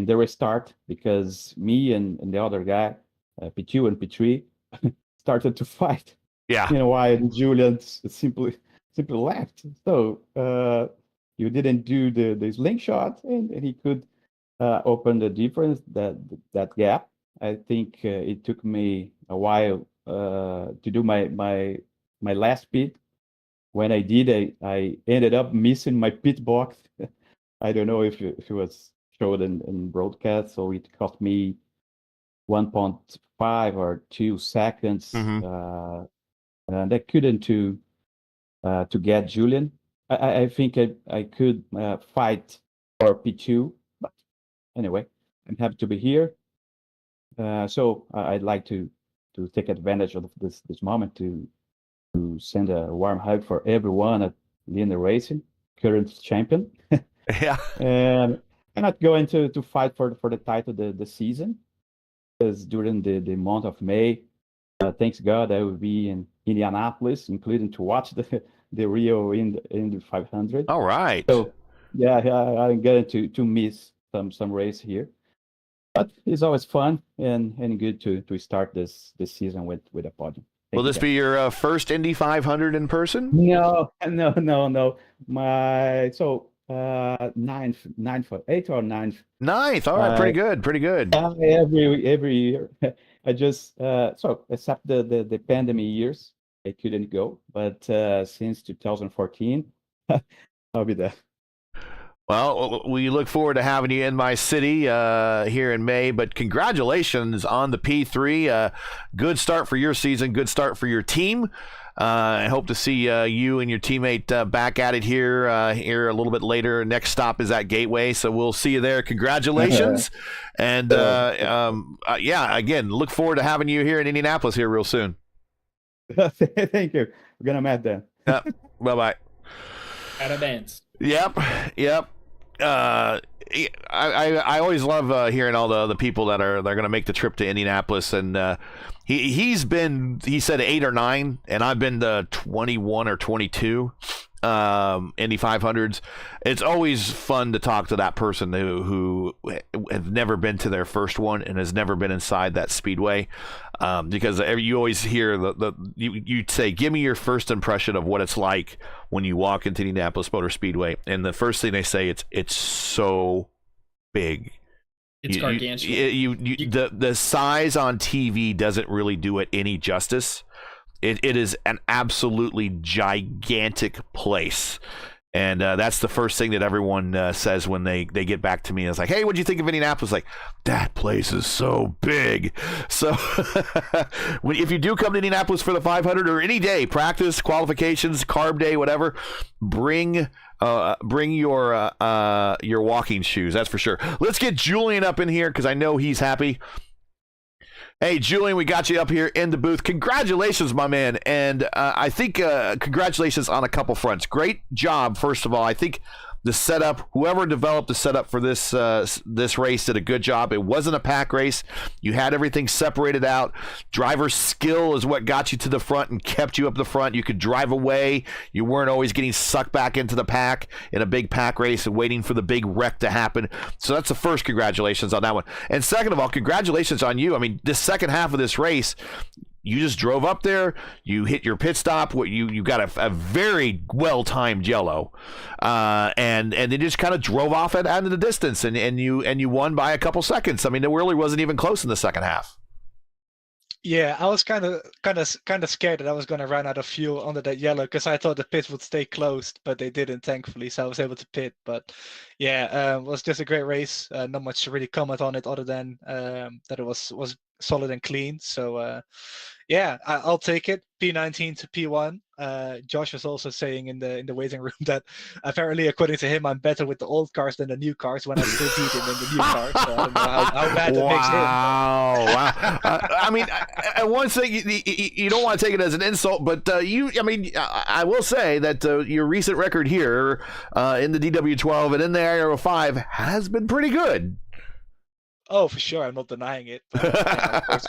the restart, because me and the other guy, P2 and P3, started to fight. Yeah. You know why Julian simply left. So you didn't do the slingshot, and he could open the difference, that gap. I think it took me a while to do my last pit. When I did, I ended up missing my pit box. I don't know if it was showed in broadcast, so it cost me 1.5 or 2 seconds, Mhm. and I couldn't to get Julian. I think I could fight for P2, but anyway, I'm happy to be here. So I'd like to take advantage of this moment to send a warm hug for everyone at Linear Racing, current champion. Yeah. And I'm not going to fight for the title the season, because during the month of May, thanks God, I will be in Indianapolis, including to watch the Rio in 500. All right. So yeah, I'm going to miss some race here, but it's always fun and good to start this season with a podium. Will this be your first Indy 500 in person? No. Ninth or eighth or ninth. Ninth. All right. Pretty good. Pretty good. Every year. I just so except the pandemic years, I couldn't go, but since 2014, I'll be there. Well, we look forward to having you in my city here in May, but congratulations on the P3. Good start for your season. Good start for your team. I hope to see you and your teammate back at it here a little bit later. Next stop is at Gateway, so we'll see you there. Congratulations. And yeah, again, look forward to having you here in Indianapolis here real soon. Thank you. We're going to meet then. Bye-bye. At events. Yep. I always love hearing all the people that are going to make the trip to Indianapolis, and he said 8 or 9, and I've been to 21 or 22 Indy 500s. It's always fun to talk to that person who have never been to their first one and has never been inside that speedway, because you always hear you say, give me your first impression of what it's like when you walk into Indianapolis Motor Speedway, and the first thing they say, it's so big. It's gargantuan. The size on TV doesn't really do it any justice. It is an absolutely gigantic place. And that's the first thing that everyone says when they get back to me. It's like, hey, what'd you think of Indianapolis? Like, that place is so big. So if you do come to Indianapolis for the 500 or any day, practice, qualifications, carb day, whatever, bring your walking shoes. That's for sure. Let's get Julian up in here because I know he's happy. Hey, Julian, we got you up here in the booth. Congratulations, my man. And I think congratulations on a couple fronts. Great job, first of all. I think the setup, whoever developed the setup for this race did a good job. It wasn't a pack race. You had everything separated out. Driver skill is what got you to the front and kept you up the front. You could drive away. You weren't always getting sucked back into the pack in a big pack race and waiting for the big wreck to happen. So that's the first congratulations on that one. And second of all, congratulations on you. I mean, the second half of this race, you just drove up there, you hit your pit stop, you got a very well-timed yellow, and then just kind of drove off at the distance, and you won by a couple seconds. I mean, it really wasn't even close in the second half. Yeah, I was kind of scared that I was going to run out of fuel under that yellow because I thought the pit would stay closed, but they didn't, thankfully, so I was able to pit. But yeah, it was just a great race. Not much to really comment on it other than that it was solid and clean. So Yeah, I'll take it. P19 to P1. Josh was also saying in the waiting room that apparently, according to him, I'm better with the old cars than the new cars when I still beat him in the new cars. So I don't know how bad that makes him. Wow. I mean, I want to say you don't want to take it as an insult, but I will say that your recent record here in the DW12 and in the Aero 5 has been pretty good. Oh, for sure. I'm not denying it. But, yeah, of course,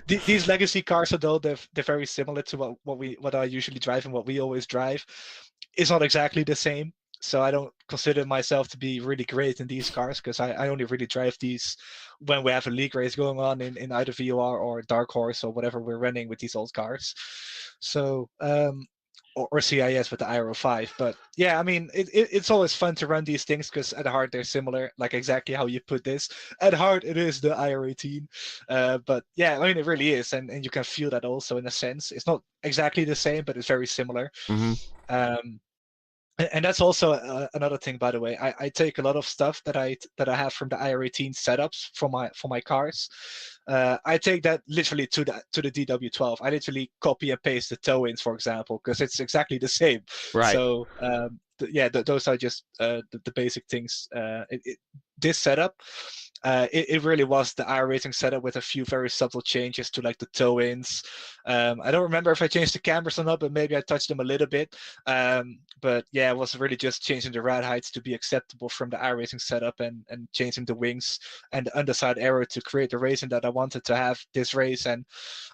these legacy cars, though, they're very similar to what I usually drive and what we always drive. It's not exactly the same. So I don't consider myself to be really great in these cars because I only really drive these when we have a league race going on in either VOR or Dark Horse or whatever we're running with these old cars. So or CIS with the Aero 5. But yeah, I mean, it's always fun to run these things because at heart they're similar, like exactly how you put this. At heart, it is the IR 18. But yeah, I mean, it really is. And you can feel that also in a sense. It's not exactly the same, but it's very similar. Mm-hmm. And that's also another thing, by the way. I take a lot of stuff that I have from the IR18 setups for my cars. I take that literally to the DW12. I literally copy and paste the toe-ins, for example, because it's exactly the same. Right. So those are just the basic things. This setup. It really was the iRacing setup with a few very subtle changes to like the toe-ins. I don't remember if I changed the cameras or not, but maybe I touched them a little bit. But yeah, it was really just changing the rad heights to be acceptable from the iRacing setup and changing the wings and the underside aero to create the racing that I wanted to have this race. And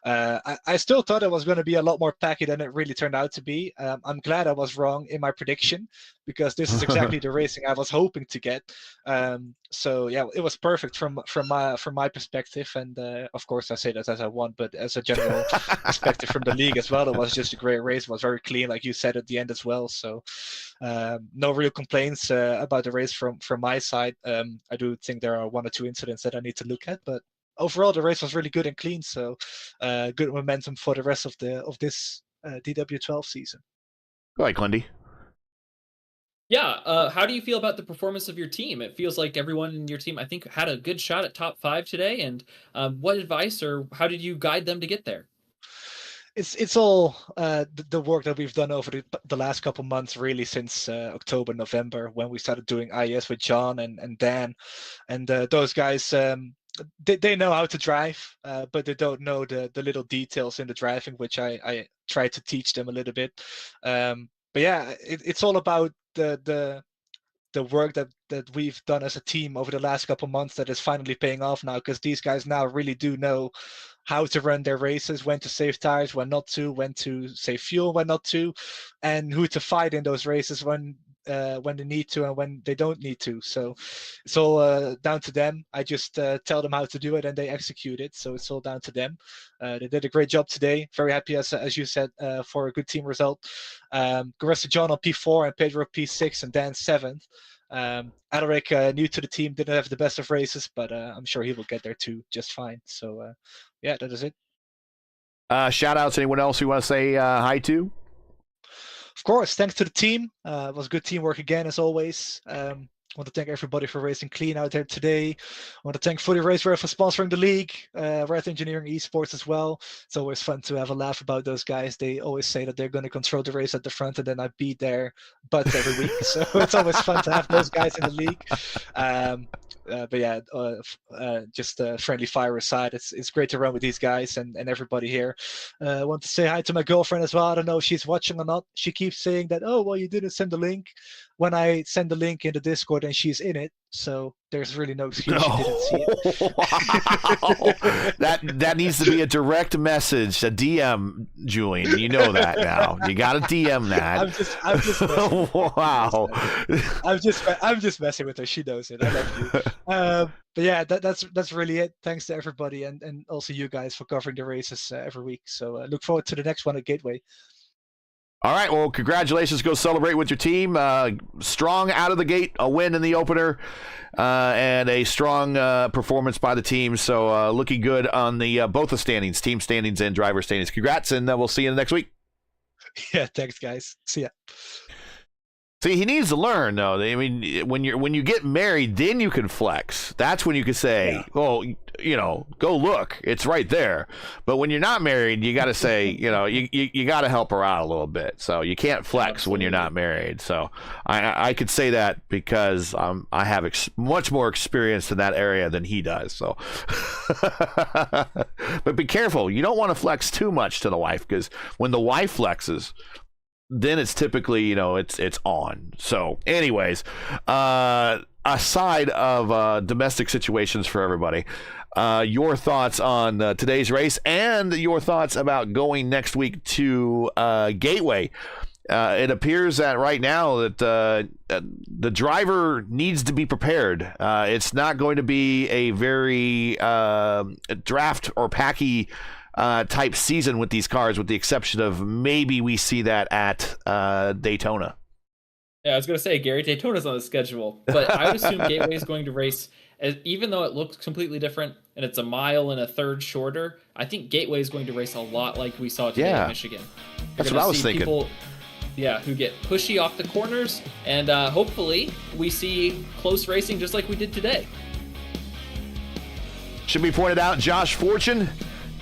I still thought it was going to be a lot more packy than it really turned out to be. I'm glad I was wrong in my prediction because this is exactly the racing I was hoping to get. So yeah, it was perfect from my perspective, and of course I say that as I won, but as a general perspective from the league as well, it was just a great race. It was very clean, like you said at the end as well. So no real complaints about the race from my side. I do think there are one or two incidents that I need to look at, but overall the race was really good and clean. So good momentum for the rest of this DW12 season. Go ahead, Clindy. Yeah, how do you feel about the performance of your team? It feels like everyone in your team, I think, had a good shot at top 5 today. And what advice or how did you guide them to get there? It's all the work that we've done over the last couple months, really, since October, November, when we started doing IES with John and Dan, and those guys. They know how to drive, but they don't know the little details in the driving, which I try to teach them a little bit. But yeah, it's all about the work that we've done as a team over the last couple months that is finally paying off now, because these guys now really do know how to run their races, when to save tires, when not to, when to save fuel, when not to, and who to fight in those races when they need to and when they don't need to. So it's all down to them. I just tell them how to do it and they execute it. So it's all down to them. They did a great job today. Very happy, as you said, for a good team result. Congrats to John on P4 and Pedro P6 and Dan 7th. Alaric, new to the team, didn't have the best of races, but I'm sure he will get there too just fine. So yeah, that is it. Shout outs, anyone else you want to say hi to? Of course, thanks to the team. It was good teamwork again, as always. I want to thank everybody for racing clean out there today. I want to thank Fully Race for sponsoring the league, Red Engineering Esports as well. It's always fun to have a laugh about those guys. They always say that they're going to control the race at the front, and then I beat their butts every week. So it's always fun to have those guys in the league. But yeah, just friendly fire aside, it's great to run with these guys and everybody here. I want to say hi to my girlfriend as well. I don't know if she's watching or not. She keeps saying that, oh, well, you didn't send the link. When I send the link in the Discord and she's in it, so there's really no excuse she didn't see it. Wow. That needs to be a direct message, a DM, Julian. You know that now. You got to DM that. I'm just wow. I'm just messing with her. She knows it. I love you. But yeah, that's really it. Thanks to everybody and also you guys for covering the races every week. So look forward to the next one at Gateway. All right, well, congratulations. Go celebrate with your team. Strong out of the gate, a win in the opener, and a strong performance by the team. So looking good on the both the standings, team standings and driver standings. Congrats, and we'll see you next week. Yeah, thanks, guys. See ya. See, he needs to learn, though. I mean, when you get married, then you can flex. That's when you can say, "Oh, go look, it's right there." But when you're not married, you got to say, you got to help her out a little bit. So you can't flex when you're not married. So I could say that because I have much more experience in that area than he does. So, but be careful. You don't want to flex too much to the wife, because when the wife flexes, then it's typically, it's on. So anyways, aside of domestic situations for everybody, your thoughts on today's race and your thoughts about going next week to Gateway. It appears that right now that the driver needs to be prepared. It's not going to be a very draft or packy type season with these cars, with the exception of maybe we see that at Daytona. Yeah, I was going to say, Gary, Daytona's on the schedule, but I would assume Gateway is going to race, even though it looks completely different and it's a mile and a third shorter. I think Gateway is going to race a lot like we saw today in Michigan. That's what I was thinking. People, who get pushy off the corners, and hopefully we see close racing just like we did today. Should be pointed out, Josh Fortune,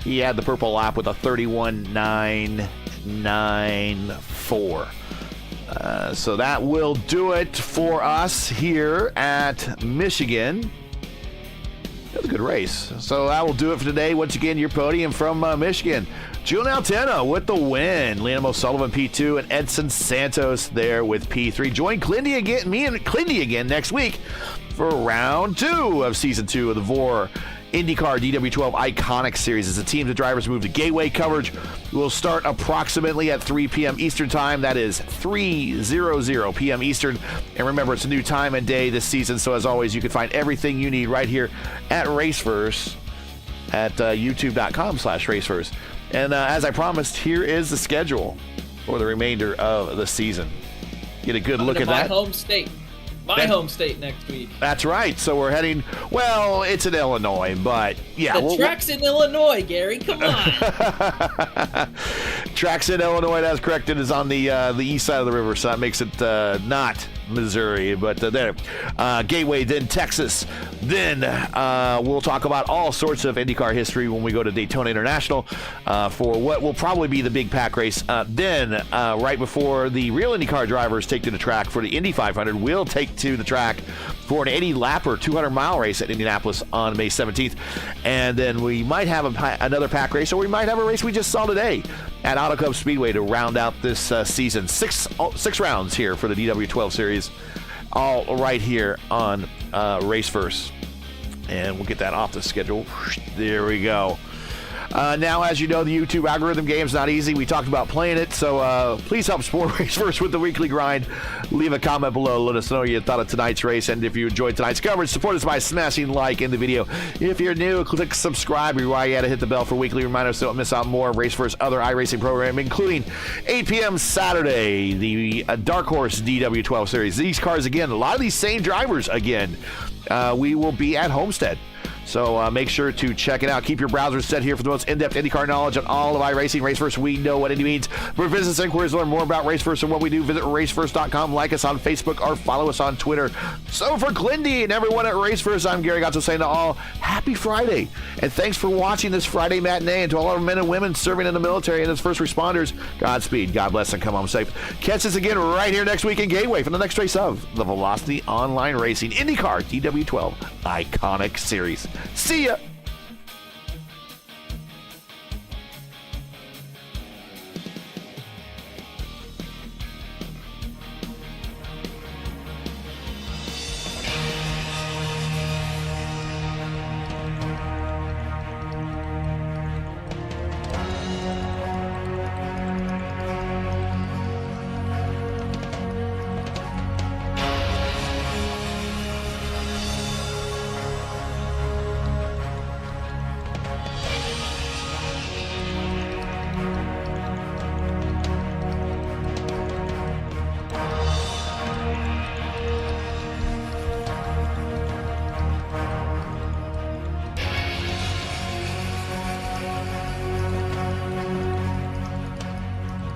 he had the purple lap with a 31.994. So that will do it for us here at Michigan. That was a good race. So that will do it for today. Once again, your podium from Michigan. Julian Altena with the win. Liam O'Sullivan P2 and Edson Santos there with P3. Join me and Clindy again next week for round 2 of season 2 of the VOR IndyCar DW12 Iconic Series. As the teams and drivers move to Gateway, coverage will start approximately at 3 p.m. Eastern Time. That is 3:00 p.m. Eastern. And remember, it's a new time and day this season. So as always, you can find everything you need right here at Raceverse at youtube.com/Raceverse. And as I promised, here is the schedule for the remainder of the season. Get a good look at that. My home state. Home state next week. That's right. So we're heading, well, it's in Illinois, but yeah. The track's in Illinois, Gary. Come on. Track's in Illinois, that's correct. It is on the east side of the river, so that makes it not Missouri, but there. Gateway, then Texas. Then we'll talk about all sorts of IndyCar history when we go to Daytona International for what will probably be the big pack race. Then, right before the real IndyCar drivers take to the track for the Indy 500, we'll take to the track for an 80-lapper 200-mile race at Indianapolis on May 17th. And then we might have another pack race, or we might have a race we just saw today at Auto Club Speedway to round out this season. Six rounds here for the DW12 series, all right here on Raceverse. And we'll get that off the schedule. There we go. Now, as you know, the YouTube algorithm game is not easy. We talked about playing it, so please help support Raceverse with the weekly grind. Leave a comment below. Let us know what you thought of tonight's race, and if you enjoyed tonight's coverage, support us by smashing like in the video. If you're new, click subscribe. You're right, you to hit the bell for weekly reminders so you don't miss out more of Raceverse other iRacing program, including 8 p.m. Saturday, the Dark Horse DW12 series. These cars, again, a lot of these same drivers, again, we will be at Homestead. So make sure to check it out. Keep your browsers set here for the most in-depth IndyCar knowledge on all of iRacing. Raceverse, we know what Indy means. For business inquiries, learn more about Raceverse and what we do, visit raceverse.com. Like us on Facebook or follow us on Twitter. So for Clindy and everyone at Raceverse, I'm Gary Gatto saying to all, happy Friday. And thanks for watching this Friday matinee. And to all our men and women serving in the military and as first responders, Godspeed, God bless, and come home safe. Catch us again right here next week in Gateway for the next race of the Velocity Online Racing IndyCar DW12 Iconic Series. See ya!